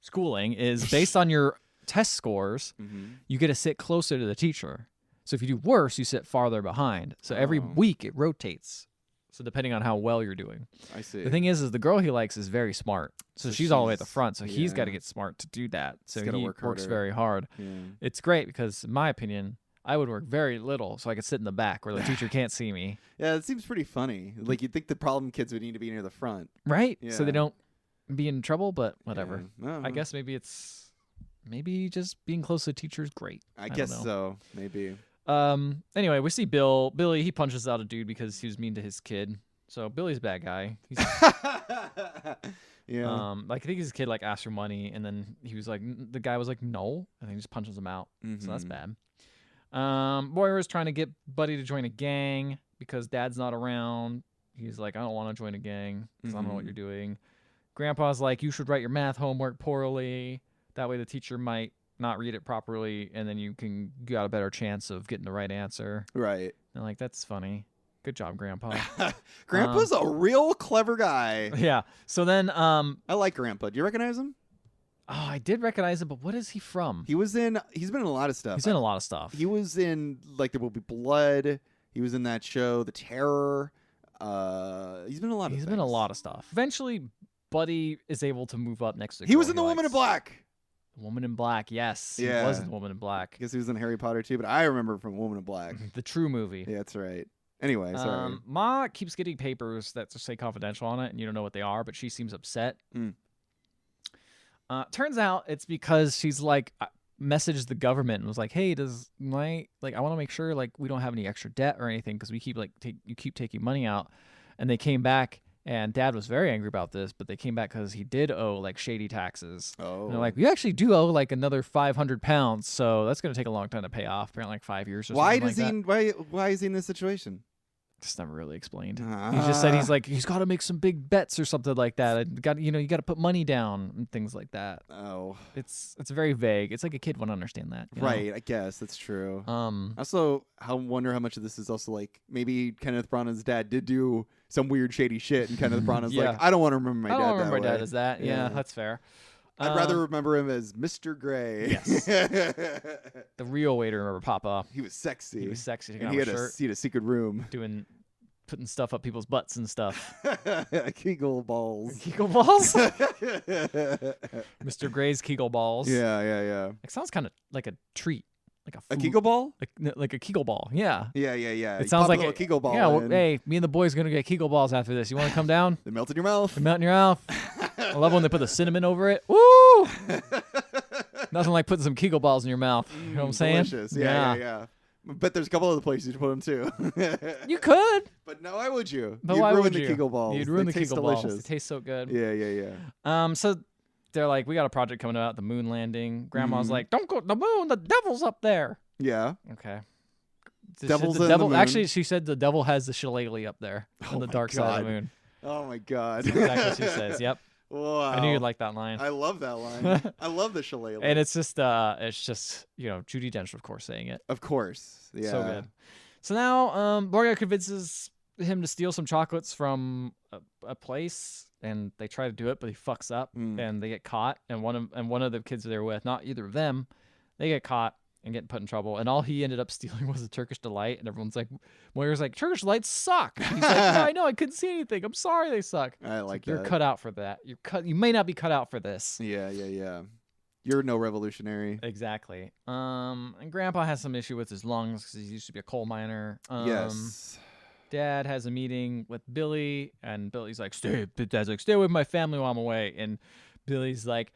Speaker 1: schooling is based on your test scores. You get to sit closer to the teacher. So if you do worse, you sit farther behind. So every week it rotates. So depending on how well you're doing.
Speaker 2: I see.
Speaker 1: The thing is the girl he likes is very smart. So she's all the way at the front. So he's got to get smart to do that. So he works very hard.
Speaker 2: Yeah.
Speaker 1: It's great because, in my opinion, I would work very little so I could sit in the back where the teacher can't see me.
Speaker 2: Yeah, it seems pretty funny. Like, you'd think the problem kids would need to be near the front.
Speaker 1: Right?
Speaker 2: Yeah.
Speaker 1: So they don't be in trouble, but whatever.
Speaker 2: Yeah.
Speaker 1: I guess maybe just being close to the teacher is great.
Speaker 2: I guess so. Maybe.
Speaker 1: Anyway, we see Billy, he punches out a dude because he was mean to his kid. So Billy's a bad guy. He's,
Speaker 2: yeah.
Speaker 1: I think his kid like asked for money, and then he was like, the guy was like, no, and he just punches him out. So that's bad. Moira's trying to get Buddy to join a gang because Dad's not around. He's like, I don't want to join a gang because I don't know what you're doing. Grandpa's like, you should write your math homework poorly. That way the teacher might not read it properly, and then you got a better chance of getting the right answer.
Speaker 2: Right.
Speaker 1: And like, that's funny. Good job, Grandpa.
Speaker 2: Grandpa's a real clever guy.
Speaker 1: Yeah. So then,
Speaker 2: I like Grandpa. Do you recognize him?
Speaker 1: Oh, I did recognize him, but what is he from?
Speaker 2: He's been in a lot of stuff.
Speaker 1: He's in a lot of stuff.
Speaker 2: He was in like There Will Be Blood. He was in that show, The Terror. He's been in a lot of
Speaker 1: He's
Speaker 2: things.
Speaker 1: been in a lot of stuff. Eventually, Buddy is able to move up next to.
Speaker 2: He was in The Woman in Black.
Speaker 1: Woman in Black, yes.
Speaker 2: Yeah.
Speaker 1: He was in The Woman in Black.
Speaker 2: I guess he was in Harry Potter too, but I remember from Woman in Black.
Speaker 1: The true movie.
Speaker 2: Yeah, that's right. Anyway, sorry.
Speaker 1: Ma keeps getting papers that just say confidential on it, and you don't know what they are, but she seems upset. Turns out it's because she's like messaged the government and was like, "Hey, I want to make sure like we don't have any extra debt or anything because we keep you keep taking money out." And they came back, and Dad was very angry about this, but they came back because he did owe like shady taxes.
Speaker 2: Oh,
Speaker 1: and they're like, "We actually do owe like another 500 pounds, so that's gonna take a long time to pay off. Apparently, like 5 years or
Speaker 2: why
Speaker 1: something
Speaker 2: does
Speaker 1: like that."
Speaker 2: why is he in this situation?
Speaker 1: It's never really explained. He just said he's got to make some big bets or something like that. You got to put money down and things like that.
Speaker 2: Oh,
Speaker 1: it's very vague. It's like a kid wouldn't understand that.
Speaker 2: Right.
Speaker 1: Know?
Speaker 2: I guess that's true.
Speaker 1: Also,
Speaker 2: I wonder how much of this is also like maybe Kenneth Branagh's dad did do some weird shady shit, and Kenneth Branagh's like, I don't want to remember my dad.
Speaker 1: I don't remember
Speaker 2: that
Speaker 1: my
Speaker 2: way.
Speaker 1: dad as that. Yeah, that's fair.
Speaker 2: I'd rather remember him as Mr. Gray.
Speaker 1: Yes. The real way to remember Papa.
Speaker 2: He was sexy.
Speaker 1: He was sexy.
Speaker 2: And he had a secret room.
Speaker 1: Putting stuff up people's butts and stuff.
Speaker 2: Kegel balls.
Speaker 1: Kegel balls? Mr. Gray's Kegel balls.
Speaker 2: Yeah.
Speaker 1: It sounds kind of like a treat. Like
Speaker 2: a Kegel ball?
Speaker 1: Like a Kegel ball. Yeah.
Speaker 2: Yeah.
Speaker 1: It sounds like
Speaker 2: a Kegel ball.
Speaker 1: Yeah, well, hey, me and the boys are going to get Kegel balls after this. You want to come down?
Speaker 2: They melt in your mouth.
Speaker 1: They melt in your mouth. I love when they put the cinnamon over it. Woo! Nothing like putting some Kegel balls in your mouth. You know what I'm saying?
Speaker 2: Delicious. Yeah. But there's a couple other places to put them too.
Speaker 1: You could.
Speaker 2: But no, why would you?
Speaker 1: But
Speaker 2: You'd
Speaker 1: why
Speaker 2: ruin
Speaker 1: would
Speaker 2: the
Speaker 1: you?
Speaker 2: Kegel balls.
Speaker 1: You'd ruin
Speaker 2: They
Speaker 1: the
Speaker 2: taste
Speaker 1: Kegel
Speaker 2: delicious.
Speaker 1: balls. They taste so good.
Speaker 2: Yeah.
Speaker 1: So they're like, we got a project coming out, the moon landing. Grandma's like, don't go to the moon. The devil's up there.
Speaker 2: Yeah.
Speaker 1: Okay.
Speaker 2: Devil's
Speaker 1: the
Speaker 2: in
Speaker 1: devil.
Speaker 2: the moon.
Speaker 1: Actually, she said the devil has the shillelagh up there on the dark side of the moon.
Speaker 2: Oh my God.
Speaker 1: That's exactly what she says. Yep.
Speaker 2: Wow.
Speaker 1: I knew you'd like that line.
Speaker 2: I love that line. I love the shillelagh.
Speaker 1: And it's just Judi Dench, of course, saying it.
Speaker 2: Of course. Yeah.
Speaker 1: So good. So now Moria convinces him to steal some chocolates from a place, and they try to do it, but he fucks up, and they get caught. And one of the kids they're with, not either of them, they get caught and get put in trouble. And all he ended up stealing was a Turkish Delight, and everyone's like, Moira's like, Turkish Delights suck. He's like, yeah, I know, I couldn't see anything. I'm sorry they suck.
Speaker 2: I like
Speaker 1: You're
Speaker 2: that.
Speaker 1: cut out for that. You may not be cut out for this.
Speaker 2: Yeah. You're no revolutionary.
Speaker 1: Exactly. And Grandpa has some issue with his lungs because he used to be a coal miner.
Speaker 2: Yes.
Speaker 1: Dad has a meeting with Billy, and Billy's like, Dad's like, stay with my family while I'm away. And Billy's like,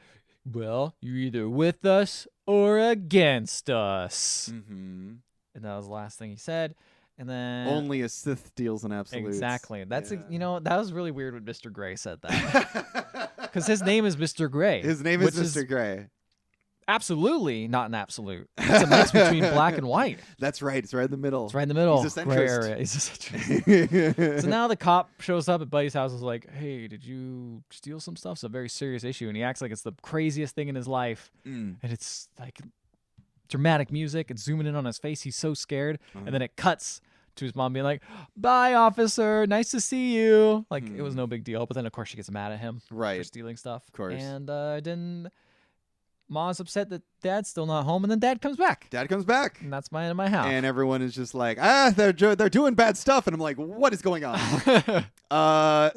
Speaker 1: well, you're either with us or against us.
Speaker 2: Mm-hmm.
Speaker 1: And that was the last thing he said. And then
Speaker 2: Only a Sith deals in absolutes.
Speaker 1: exactly. That's
Speaker 2: Yeah.
Speaker 1: that was really weird when Mr. Gray said that. Because his name is Mr. Gray.
Speaker 2: His name is Mr. Gray.
Speaker 1: Absolutely not an absolute. It's a mix between black and white.
Speaker 2: That's right. It's right in the middle.
Speaker 1: It's right in the middle.
Speaker 2: He's a
Speaker 1: Gray
Speaker 2: centrist.
Speaker 1: area. He's a centrist. So now the cop shows up at Buddy's house and is like, hey, did you steal some stuff? It's a very serious issue. And he acts like it's the craziest thing in his life. And it's like dramatic music. It's zooming in on his face. He's so scared. And then it cuts to his mom being like, bye, officer. Nice to see you. Like, it was no big deal. But then, of course, she gets mad at him for stealing stuff.
Speaker 2: Of course.
Speaker 1: And then Mom's upset that Dad's still not home. And then Dad comes back.
Speaker 2: Dad comes back.
Speaker 1: And that's my end of my house.
Speaker 2: And everyone is just like, they're doing bad stuff. And I'm like, what is going on?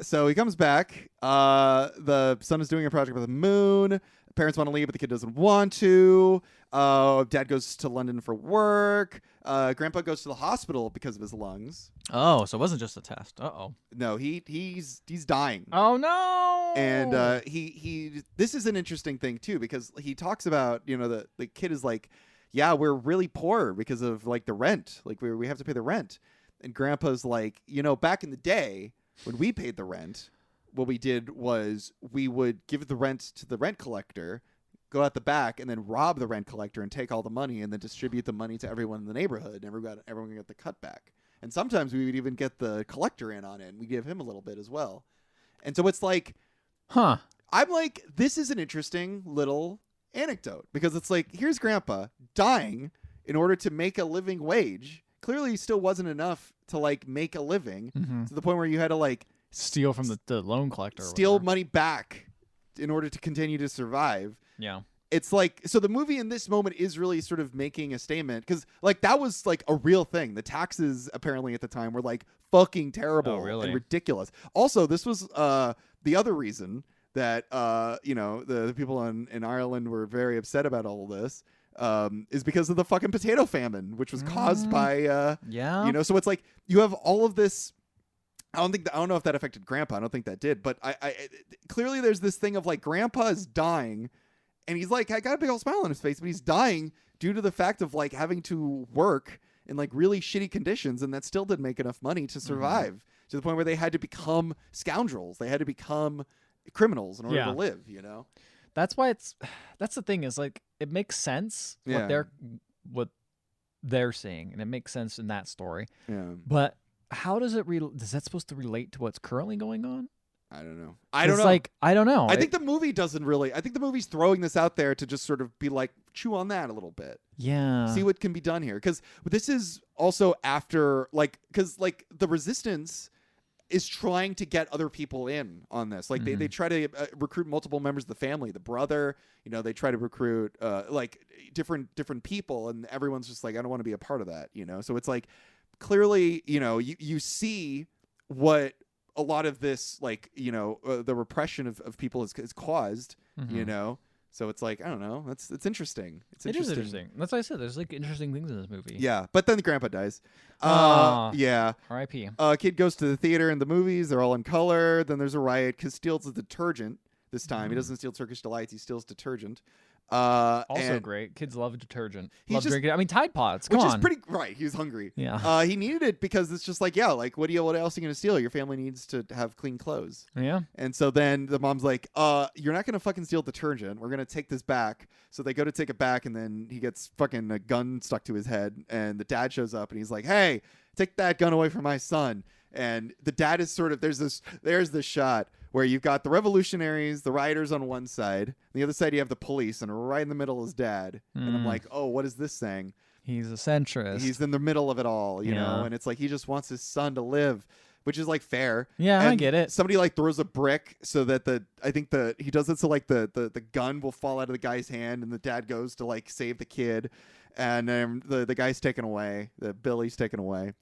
Speaker 2: So he comes back. The son is doing a project with the moon. Parents want to leave, but the kid doesn't want to. Dad goes to London for work. Grandpa goes to the hospital because of his lungs.
Speaker 1: Oh, so it wasn't just a test. Uh-oh.
Speaker 2: No, he's dying.
Speaker 1: Oh, no.
Speaker 2: And this is an interesting thing too, because he talks about, the kid is like, yeah, we're really poor because of like the rent. Like we have to pay the rent. And Grandpa's like, back in the day when we paid the rent, what we did was we would give the rent to the rent collector, go out the back, and then rob the rent collector and take all the money and then distribute the money to everyone in the neighborhood. And everyone would get the cutback. And sometimes we would even get the collector in on it, and we give him a little bit as well. And so it's like,
Speaker 1: huh.
Speaker 2: I'm like, this is an interesting little anecdote, because it's like, here's Grandpa dying in order to make a living wage. Clearly still wasn't enough to like make a living to the point where you had to like
Speaker 1: steal from the loan collector.
Speaker 2: Steal money back in order to continue to survive.
Speaker 1: Yeah.
Speaker 2: It's like, so the movie in this moment is really sort of making a statement, because like that was like a real thing. The taxes apparently at the time were like fucking terrible and ridiculous. Also, this was the other reason that the people in Ireland were very upset about all of this. Is because of the fucking potato famine, which was caused by so it's like you have all of this. I don't know if that affected Grandpa. I don't think that did, but I clearly there's this thing of like Grandpa is dying, and he's like, I got a big old smile on his face, but he's dying due to the fact of like having to work in like really shitty conditions, and that still didn't make enough money to survive, to the point where they had to become scoundrels. They had to become criminals in order to live.
Speaker 1: That's why that's the thing, is like it makes sense what they're saying, and it makes sense in that story. Yeah. But how does it is that supposed to relate to what's currently going on?
Speaker 2: I don't know.
Speaker 1: I don't know.
Speaker 2: I think the movie doesn't really. I think the movie's throwing this out there to just sort of be like, chew on that a little bit.
Speaker 1: Yeah.
Speaker 2: See what can be done here, because this is also after because the resistance is trying to get other people in on this. Like they try to recruit multiple members of the family, the brother, they try to recruit like different people, and everyone's just like, I don't want to be a part of that, So it's like, clearly, you see what a lot of this, like, the repression of people has caused, So it's like, I don't know. It's interesting.
Speaker 1: It is interesting. That's what I said. There's like interesting things in this movie.
Speaker 2: Yeah, but then the Grandpa dies. Yeah.
Speaker 1: R.I.P.
Speaker 2: Kid goes to the theater and the movies. They're all in color. Then there's a riot because steals the detergent this time. He doesn't steal Turkish Delights. He steals detergent.
Speaker 1: Also great. Kids love detergent. Love drinking. I mean, Tide Pods. Come on.
Speaker 2: Which is pretty right. He was hungry.
Speaker 1: Yeah.
Speaker 2: He needed it because it's just like, like what else are you gonna steal? Your family needs to have clean clothes.
Speaker 1: Yeah.
Speaker 2: And so then the mom's like, you're not gonna fucking steal detergent. We're gonna take this back. So they go to take it back, and then he gets fucking a gun stuck to his head, and the dad shows up, and he's like, hey, take that gun away from my son. And the dad is sort of, there's this shot where you've got the revolutionaries, the rioters on one side. On the other side, you have the police, and right in the middle is Dad. And I'm like, oh, what is this saying?
Speaker 1: He's a centrist.
Speaker 2: He's in the middle of it all, you know? And it's like he just wants his son to live, which is like fair.
Speaker 1: Yeah,
Speaker 2: and
Speaker 1: I get it.
Speaker 2: Somebody like throws a brick so that he does it so like the gun will fall out of the guy's hand, and the dad goes to like save the kid, and then the guy's taken away. The Billy's taken away.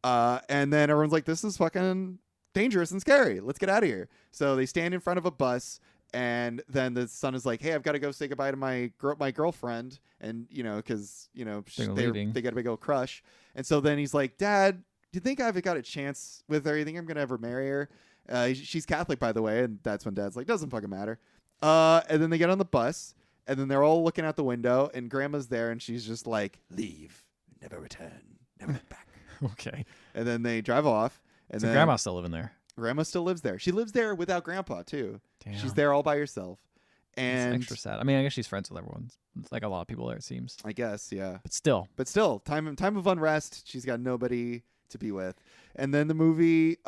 Speaker 2: And then everyone's like, this is fucking dangerous and scary. Let's get out of here. So they stand in front of a bus, and then the son is like, hey, I've got to go say goodbye to my girlfriend. And, because, they got a big old crush. And so then he's like, Dad, do you think I've got a chance with her? You think I'm going to ever marry her? She's Catholic, by the way. And that's when Dad's like, doesn't fucking matter. And then they get on the bus, and then they're all looking out the window, and Grandma's there, and she's just like, "Leave, never return, never look back."
Speaker 1: Okay.
Speaker 2: And then they drive off, and
Speaker 1: So
Speaker 2: then
Speaker 1: Grandma's still living there.
Speaker 2: Grandma still lives there. She lives there without Grandpa too.
Speaker 1: Damn.
Speaker 2: She's there all by herself,
Speaker 1: It's
Speaker 2: and
Speaker 1: extra sad. I mean, I guess she's friends with everyone. It's like a lot of people there, it seems.
Speaker 2: I guess, yeah.
Speaker 1: But still.
Speaker 2: Time of unrest. She's got nobody to be with, and then the movie,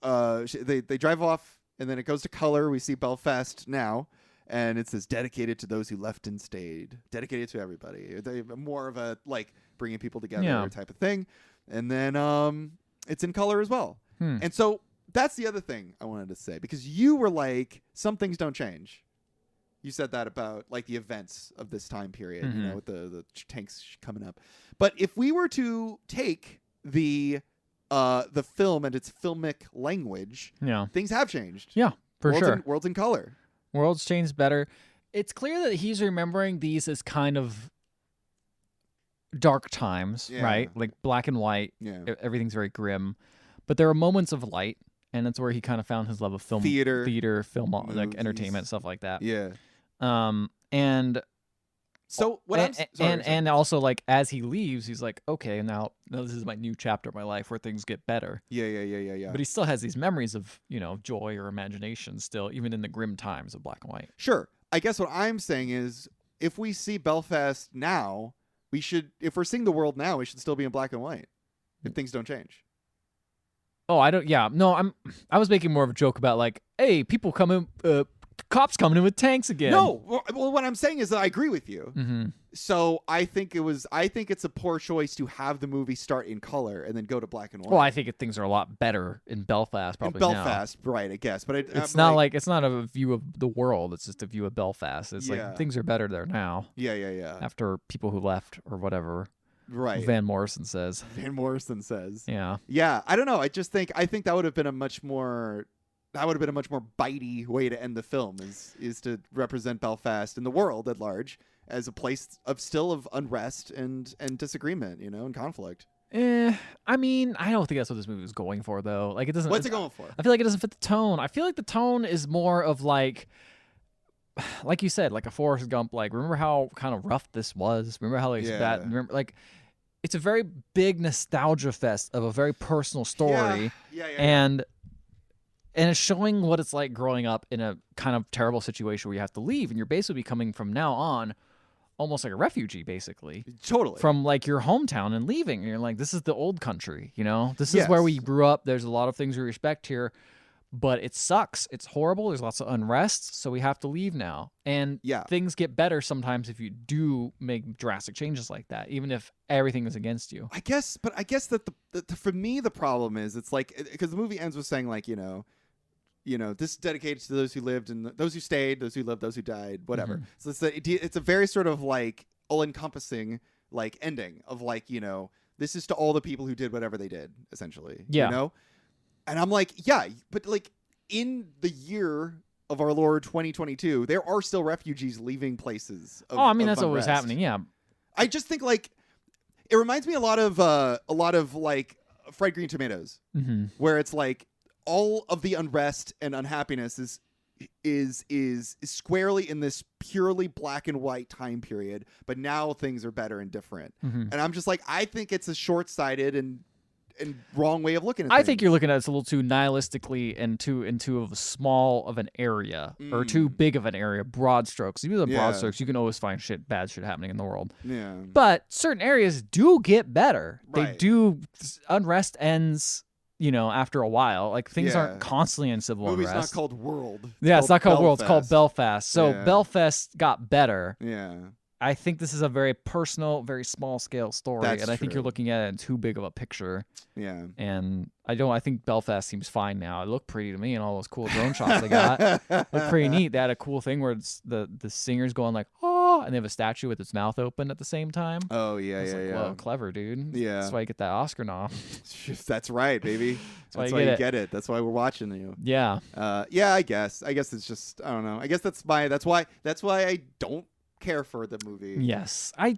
Speaker 2: they drive off, and then it goes to color. We see Belfast now. And it says dedicated to those who left and stayed. Dedicated to everybody. They more of a like bringing people together type of thing. And then it's in color as well. And so that's the other thing I wanted to say, because you were like, some things don't change. You said that about like the events of this time period, you know, with the tanks coming up. But if we were to take the film and its filmic language, things have changed.
Speaker 1: Yeah, for sure.
Speaker 2: World's in color.
Speaker 1: World's changed better. It's clear that he's remembering these as kind of dark times, right? Like black and white.
Speaker 2: Yeah.
Speaker 1: Everything's very grim. But there are moments of light, and that's where he kind of found his love of film, theater, film,
Speaker 2: movies,
Speaker 1: like entertainment, stuff like that.
Speaker 2: Yeah.
Speaker 1: And
Speaker 2: so what
Speaker 1: and also like as he leaves, he's like, okay, now this is my new chapter of my life where things get better.
Speaker 2: Yeah.
Speaker 1: But he still has these memories of, you know, joy or imagination still, even in the grim times of black and white.
Speaker 2: Sure. I guess what I'm saying is, if we see Belfast now, if we're seeing the world now, we should still be in black and white if things don't change.
Speaker 1: Oh, I was making more of a joke about like, hey, people come in, cops coming in with tanks again.
Speaker 2: No, well, what I'm saying is that I agree with you.
Speaker 1: Mm-hmm.
Speaker 2: So I think it's a poor choice to have the movie start in color and then go to black and white.
Speaker 1: Well, I think things are a lot better in Belfast, probably.
Speaker 2: In Belfast, right? I guess, but
Speaker 1: it's not like it's not a view of the world. It's just a view of Belfast. It's like things are better there now.
Speaker 2: Yeah.
Speaker 1: After people who left or whatever.
Speaker 2: Right.
Speaker 1: Van Morrison says.
Speaker 2: Yeah. Yeah. I don't know. I think that would have been a much more bitey way to end the film is to represent Belfast and the world at large as a place of unrest and disagreement, you know, and conflict.
Speaker 1: I mean, I don't think that's what this movie was going for, though. Like, it doesn't.
Speaker 2: What's it going for?
Speaker 1: I feel like it doesn't fit the tone. I feel like the tone is more of like you said, like a Forrest Gump. Like, remember how kind of rough this was? Remember how like bad? Remember, like, it's a very big nostalgia fest of a very personal story.
Speaker 2: Yeah.
Speaker 1: And it's showing what it's like growing up in a kind of terrible situation where you have to leave, and you're basically becoming from now on almost like a refugee, basically.
Speaker 2: Totally.
Speaker 1: From like your hometown and leaving. And you're like, this is the old country, you know? This is where we grew up. There's a lot of things we respect here, but it sucks. It's horrible. There's lots of unrest, so we have to leave now. And things get better sometimes if you do make drastic changes like that, even if everything is against you.
Speaker 2: I guess that for me the problem is, it's like, because the movie ends with saying like, you know, this is dedicated to those who lived and those who stayed, those who lived, those who died, whatever.
Speaker 1: Mm-hmm.
Speaker 2: So it's a very sort of like all-encompassing like ending of like, you know, this is to all the people who did whatever they did, essentially.
Speaker 1: Yeah.
Speaker 2: You know? And I'm like, yeah, but like in the year of our Lord 2022, there are still refugees leaving places.
Speaker 1: That's what was happening. Yeah.
Speaker 2: I just think like it reminds me a lot of like Fried Green Tomatoes, where it's like all of the unrest and unhappiness is squarely in this purely black and white time period, but now things are better and different. And I'm just like, I think it's a short-sighted and wrong way of looking at it.
Speaker 1: I think you're looking at it a little too nihilistically and too into a small of an area or too big of an area, broad strokes. Even the broad strokes, you can always find bad shit happening in the world.
Speaker 2: Yeah.
Speaker 1: But certain areas do get better.
Speaker 2: Right.
Speaker 1: They do. Unrest ends, you know, after a while. Like, things aren't constantly in civil unrest.
Speaker 2: The movie's not called World.
Speaker 1: It's not called World. It's called Belfast. So Belfast got better.
Speaker 2: Yeah.
Speaker 1: I think this is a very personal, very small scale story,
Speaker 2: That's
Speaker 1: and I think
Speaker 2: true.
Speaker 1: you're looking at it in too big of a picture.
Speaker 2: Yeah.
Speaker 1: And I think Belfast seems fine now. It looked pretty to me, and all those cool drone shots they got looked pretty neat. They had a cool thing where it's the singer's going like, oh, and they have a statue with its mouth open at the same time.
Speaker 2: Oh yeah,
Speaker 1: Whoa, clever, dude.
Speaker 2: Yeah.
Speaker 1: That's why you get that Oscar nom.
Speaker 2: That's right, baby. That's why you get it. That's why we're watching you.
Speaker 1: Yeah.
Speaker 2: Yeah. I guess it's just, I don't know. I guess that's why I don't care for the movie.
Speaker 1: Yes. I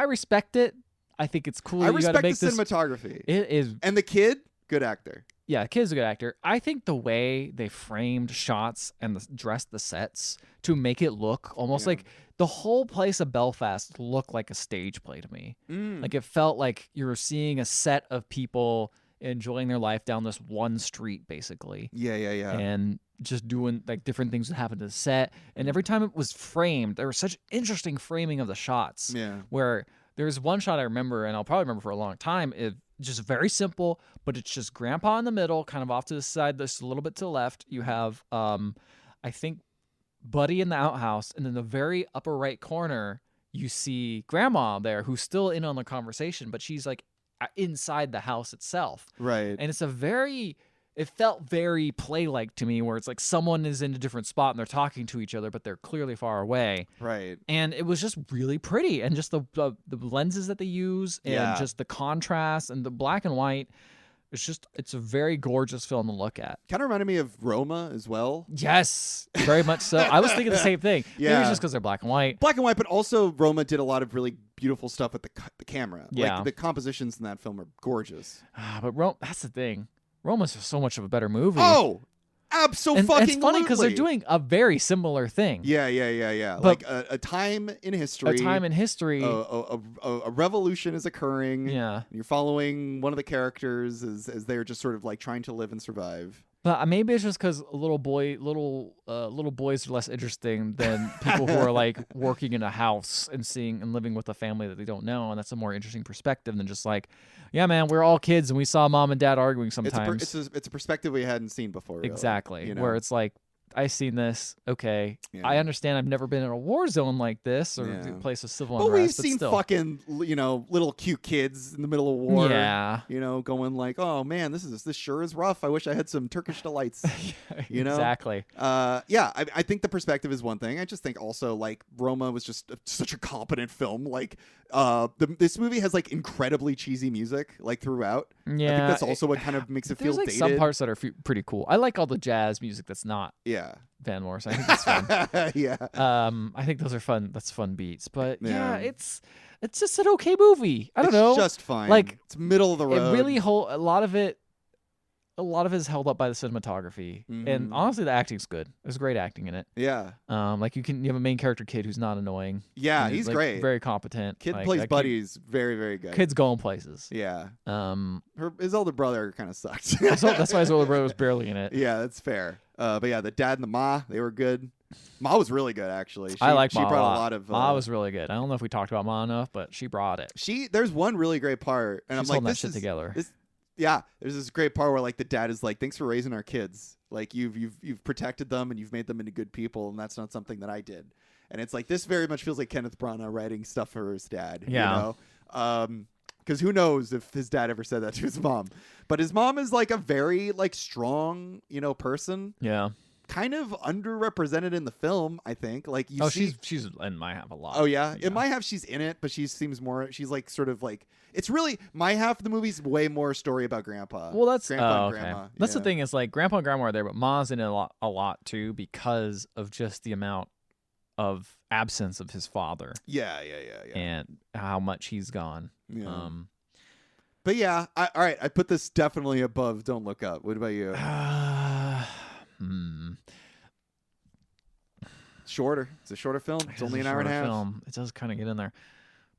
Speaker 1: respect it. I think it's cool.
Speaker 2: I
Speaker 1: you
Speaker 2: respect
Speaker 1: gotta make
Speaker 2: the
Speaker 1: this
Speaker 2: cinematography.
Speaker 1: It is.
Speaker 2: And the kid Good actor.
Speaker 1: Yeah, kid's a good actor. I think the way they framed shots and dressed the sets to make it look almost like the whole place of Belfast looked like a stage play to me. Like it felt like you were seeing a set of people enjoying their life down this one street, basically.
Speaker 2: Yeah.
Speaker 1: And just doing like different things that happened to the set. And every time it was framed, there was such interesting framing of the shots.
Speaker 2: Yeah.
Speaker 1: Where there's one shot I remember, and I'll probably remember for a long time. Just very simple, but it's just grandpa in the middle, kind of off to the side, just a little bit to the left. You have, I think, Buddy in the outhouse, and in the very upper right corner, you see grandma there, who's still in on the conversation, but she's like inside the house itself.
Speaker 2: Right.
Speaker 1: And it felt very play-like to me, where it's like someone is in a different spot and they're talking to each other, but they're clearly far away.
Speaker 2: Right.
Speaker 1: And it was just really pretty, and just the lenses that they use, and just the contrast and the black and white. It's a very gorgeous film to look at.
Speaker 2: Kind of reminded me of Roma as well.
Speaker 1: Yes, very much so. I was thinking the same thing.
Speaker 2: Yeah.
Speaker 1: Maybe it's just because they're black and white.
Speaker 2: Black and white, but also Roma did a lot of really beautiful stuff with the camera.
Speaker 1: Yeah.
Speaker 2: Like the compositions in that film are gorgeous.
Speaker 1: But that's the thing. Roma's just so much of a better movie.
Speaker 2: Oh, absolutely.
Speaker 1: And it's funny because they're doing a very similar thing.
Speaker 2: Yeah.
Speaker 1: But
Speaker 2: like a time in history.
Speaker 1: A time in history.
Speaker 2: A revolution is occurring.
Speaker 1: Yeah.
Speaker 2: You're following one of the characters as they're just sort of like trying to live and survive.
Speaker 1: But maybe it's just because little boys are less interesting than people who are like working in a house and seeing and living with a family that they don't know, and that's a more interesting perspective than just like, yeah, man, we're all kids and we saw mom and dad arguing sometimes.
Speaker 2: It's a perspective we hadn't seen before. Really,
Speaker 1: exactly,
Speaker 2: you know?
Speaker 1: where it's like, I've seen this. Okay,
Speaker 2: Yeah.
Speaker 1: I understand. I've never been in a war zone like this or
Speaker 2: Yeah.
Speaker 1: a place of civil
Speaker 2: But
Speaker 1: unrest.
Speaker 2: we've seen
Speaker 1: still.
Speaker 2: fucking, little cute kids in the middle of war.
Speaker 1: Yeah.
Speaker 2: Going like, oh man, this sure is rough. I wish I had some Turkish delights. You know?
Speaker 1: Exactly.
Speaker 2: I think the perspective is one thing. I just think also like Roma was just such a competent film. Like, this movie has like incredibly cheesy music like throughout.
Speaker 1: Yeah.
Speaker 2: I think that's also what kind of makes it feel
Speaker 1: There's like
Speaker 2: dated.
Speaker 1: some parts that are pretty cool. I like all the jazz music that's not
Speaker 2: Yeah.
Speaker 1: Van Morrison. I think that's fun.
Speaker 2: Yeah.
Speaker 1: I think those are fun. That's fun beats. But yeah,
Speaker 2: Yeah.
Speaker 1: it's just an okay movie. I don't know.
Speaker 2: It's just fine.
Speaker 1: Like,
Speaker 2: it's middle of the road.
Speaker 1: It really a lot of it is held up by the cinematography, and honestly, the acting's good. There's great acting in it.
Speaker 2: Yeah.
Speaker 1: Like you have a main character kid who's not annoying.
Speaker 2: Yeah,
Speaker 1: and
Speaker 2: he's
Speaker 1: like,
Speaker 2: great.
Speaker 1: Very competent.
Speaker 2: Kid
Speaker 1: Like,
Speaker 2: plays
Speaker 1: that
Speaker 2: Buddy. He's very, very good.
Speaker 1: Kid's going places.
Speaker 2: Yeah.
Speaker 1: Um,
Speaker 2: His older brother kind of sucked.
Speaker 1: so that's why his older brother was barely in it.
Speaker 2: Yeah, that's fair. But yeah, the dad and the ma, they were good. Ma was really good, actually.
Speaker 1: I like
Speaker 2: she
Speaker 1: Ma
Speaker 2: brought
Speaker 1: a lot.
Speaker 2: of.
Speaker 1: Ma was really good. I don't know if we talked about Ma enough, but she brought it.
Speaker 2: There's one really great part, and
Speaker 1: She's
Speaker 2: I'm like,
Speaker 1: holding that
Speaker 2: this
Speaker 1: shit
Speaker 2: is
Speaker 1: together.
Speaker 2: Yeah, there's this great part where like the dad is like, "Thanks for raising our kids. Like you've protected them and you've made them into good people, and that's not something that I did." And it's like this very much feels like Kenneth Branagh writing stuff for his dad.
Speaker 1: Yeah.
Speaker 2: You know, because who knows if his dad ever said that to his mom? But his mom is like a very like strong, person.
Speaker 1: Yeah.
Speaker 2: Kind of underrepresented in the film, I think. Like you see,
Speaker 1: she's in My Half a lot.
Speaker 2: Oh yeah? In My Half she's in it, but she seems more. She's like sort of like it's really My Half of the movie's way more story about Grandpa.
Speaker 1: Well, that's
Speaker 2: Grandpa and
Speaker 1: okay.
Speaker 2: Grandma.
Speaker 1: That's the
Speaker 2: Yeah.
Speaker 1: thing is like Grandpa and Grandma are there, but Ma's in it a lot too because of just the amount of absence of his father
Speaker 2: Yeah.
Speaker 1: and how much he's gone.
Speaker 2: Yeah. But yeah, all right. I put this definitely above Don't Look Up. What about you? Shorter. It's a shorter film. It's only an hour and a half.
Speaker 1: Film. It does kind of get in there,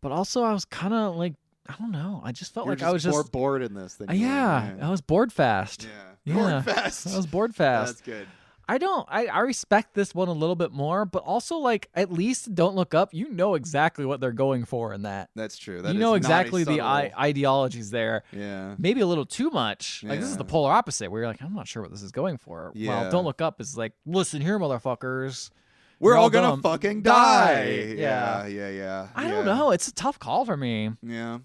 Speaker 1: but also I was kind of like, I don't know. I just felt
Speaker 2: You're
Speaker 1: like I was
Speaker 2: more
Speaker 1: just
Speaker 2: bored in this than you were.
Speaker 1: yeah. I was bored fast.
Speaker 2: Yeah. Bored fast.
Speaker 1: I was bored fast.
Speaker 2: That's good.
Speaker 1: I respect this one a little bit more, but also like at least Don't Look Up. You know exactly what they're going for in that.
Speaker 2: That's true.
Speaker 1: You
Speaker 2: That
Speaker 1: know
Speaker 2: is
Speaker 1: exactly
Speaker 2: not a
Speaker 1: the
Speaker 2: subtle-
Speaker 1: ideologies there.
Speaker 2: Yeah.
Speaker 1: Maybe a little too much. Like this is
Speaker 2: Yeah.
Speaker 1: the polar opposite. Where you're like, I'm not sure what this is going for.
Speaker 2: Yeah.
Speaker 1: Well, Don't Look Up is like, listen here, motherfuckers.
Speaker 2: We're
Speaker 1: You're
Speaker 2: all
Speaker 1: all
Speaker 2: gonna
Speaker 1: dumb.
Speaker 2: fucking
Speaker 1: Die.
Speaker 2: die.
Speaker 1: Yeah. I don't know. It's a tough call for me.
Speaker 2: Yeah.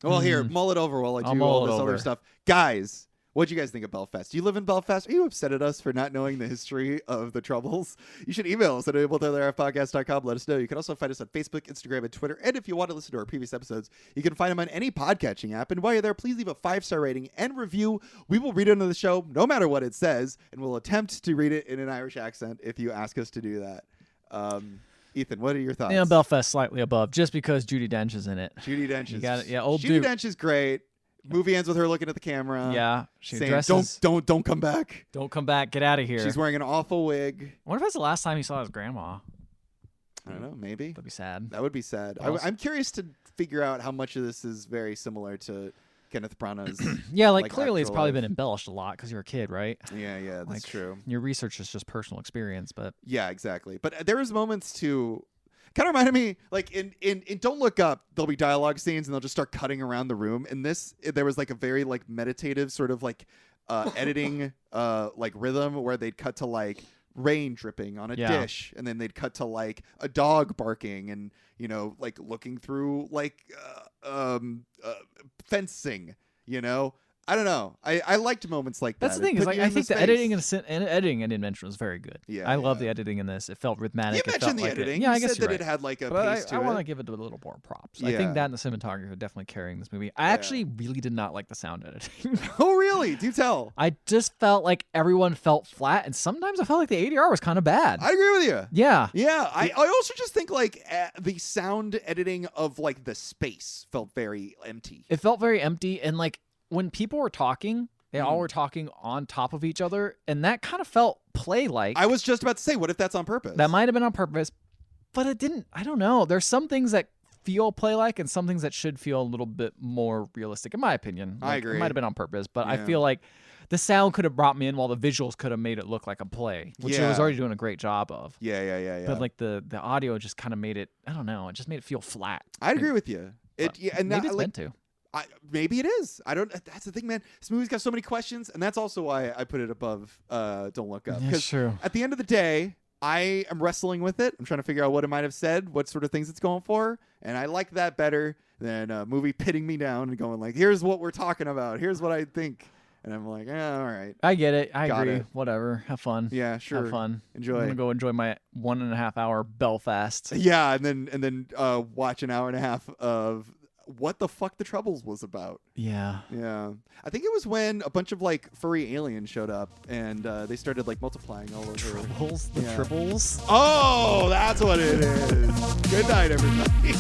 Speaker 2: Well, here, mull it over while I
Speaker 1: I'll
Speaker 2: do
Speaker 1: mull
Speaker 2: all
Speaker 1: it
Speaker 2: this other
Speaker 1: over.
Speaker 2: stuff. Guys, what'd you guys think of Belfast? Do you live in Belfast? Are you upset at us for not knowing the history of the Troubles? You should email us at abletotherfpodcast.com. Let us know. You can also find us on Facebook, Instagram, and Twitter. And if you want to listen to our previous episodes, you can find them on any podcatching app. And while you're there, please leave a 5-star rating and review. We will read it on the show, no matter what it says, and we'll attempt to read it in an Irish accent if you ask us to do that. Ethan, what are your thoughts?
Speaker 1: Yeah, Belfast slightly above, just because Judi Dench is in it.
Speaker 2: Judi Dench is
Speaker 1: got it. Yeah, old
Speaker 2: Judi
Speaker 1: dude.
Speaker 2: Dench is great. Movie ends with her looking at the camera.
Speaker 1: Yeah, she
Speaker 2: saying,
Speaker 1: dresses.
Speaker 2: Don't come back.
Speaker 1: Don't come back. Get out of here.
Speaker 2: She's wearing an awful wig.
Speaker 1: I wonder if that's the last time he saw his grandma.
Speaker 2: I don't know. Maybe
Speaker 1: That'd be sad.
Speaker 2: that would be sad. I'm curious to figure out how much of this is very similar to Kenneth Branagh's.
Speaker 1: Yeah, like clearly it's
Speaker 2: actual
Speaker 1: probably
Speaker 2: life.
Speaker 1: been embellished a lot because you're a kid, right?
Speaker 2: Yeah, that's
Speaker 1: Like,
Speaker 2: true.
Speaker 1: Your research is just personal experience, but
Speaker 2: Yeah, exactly. But there was moments too. Kind of reminded me, like in Don't Look Up, there'll be dialogue scenes and they'll just start cutting around the room. In this, there was like a very like meditative sort of like editing like rhythm where they'd cut to like rain dripping on a dish, and then they'd cut to like a dog barking, and like looking through like fencing. I don't know. I liked moments like that.
Speaker 1: that's the thing. Is like I think the editing and editing I didn't mention was very good.
Speaker 2: Yeah,
Speaker 1: I love the editing in this. It felt rhythmic.
Speaker 2: You mentioned the editing.
Speaker 1: Yeah, I
Speaker 2: You
Speaker 1: guess
Speaker 2: said
Speaker 1: you're
Speaker 2: that
Speaker 1: right.
Speaker 2: it had like a
Speaker 1: But
Speaker 2: pace to
Speaker 1: I
Speaker 2: it.
Speaker 1: want to give it a little more props. I
Speaker 2: Yeah.
Speaker 1: think that and the cinematography are definitely carrying this movie. I actually really did not like the sound editing.
Speaker 2: Oh, really? Do tell.
Speaker 1: I just felt like everyone felt flat, and sometimes I felt like the ADR was kind of bad.
Speaker 2: I agree with you.
Speaker 1: Yeah.
Speaker 2: Yeah, I also just think like the sound editing of like the space felt very empty.
Speaker 1: It felt very empty, and like when people were talking, they all were talking on top of each other, and that kind of felt play-like.
Speaker 2: I was just about to say, what if that's on purpose?
Speaker 1: That might have been on purpose, but it didn't. I don't know. There's some things that feel play-like and some things that should feel a little bit more realistic, in my opinion.
Speaker 2: I agree.
Speaker 1: It might have been on purpose, but I
Speaker 2: Yeah.
Speaker 1: feel like the sound could have brought me in while the visuals could have made it look like a play, which it was
Speaker 2: Yeah.
Speaker 1: already doing a great job of.
Speaker 2: Yeah.
Speaker 1: But like the audio just kind of made it, I don't know, it just made it feel flat.
Speaker 2: I agree with you. And
Speaker 1: Maybe it's
Speaker 2: like,
Speaker 1: meant to.
Speaker 2: maybe it is. I don't. That's the thing, man. This movie's got so many questions, and that's also why I put it above Don't Look Up.
Speaker 1: That's true.
Speaker 2: At the end of the day, I am wrestling with it. I'm trying to figure out what it might have said, what sort of things it's going for, and I like that better than a movie pitting me down and going like, "Here's what we're talking about. Here's what I think," and I'm like, all right.
Speaker 1: I get it. I
Speaker 2: Got
Speaker 1: agree.
Speaker 2: it.
Speaker 1: Whatever. Have fun.
Speaker 2: Yeah, sure.
Speaker 1: Have fun.
Speaker 2: Enjoy.
Speaker 1: I'm gonna go enjoy my 1.5 hour Belfast.
Speaker 2: Yeah, and then watch an hour and a half of what the fuck the Troubles was about.
Speaker 1: Yeah.
Speaker 2: Yeah, I think it was when a bunch of like furry aliens showed up and they started like multiplying all over.
Speaker 1: Tribbles. The
Speaker 2: Yeah.
Speaker 1: tribbles.
Speaker 2: Oh, that's what it is. Good night, everybody.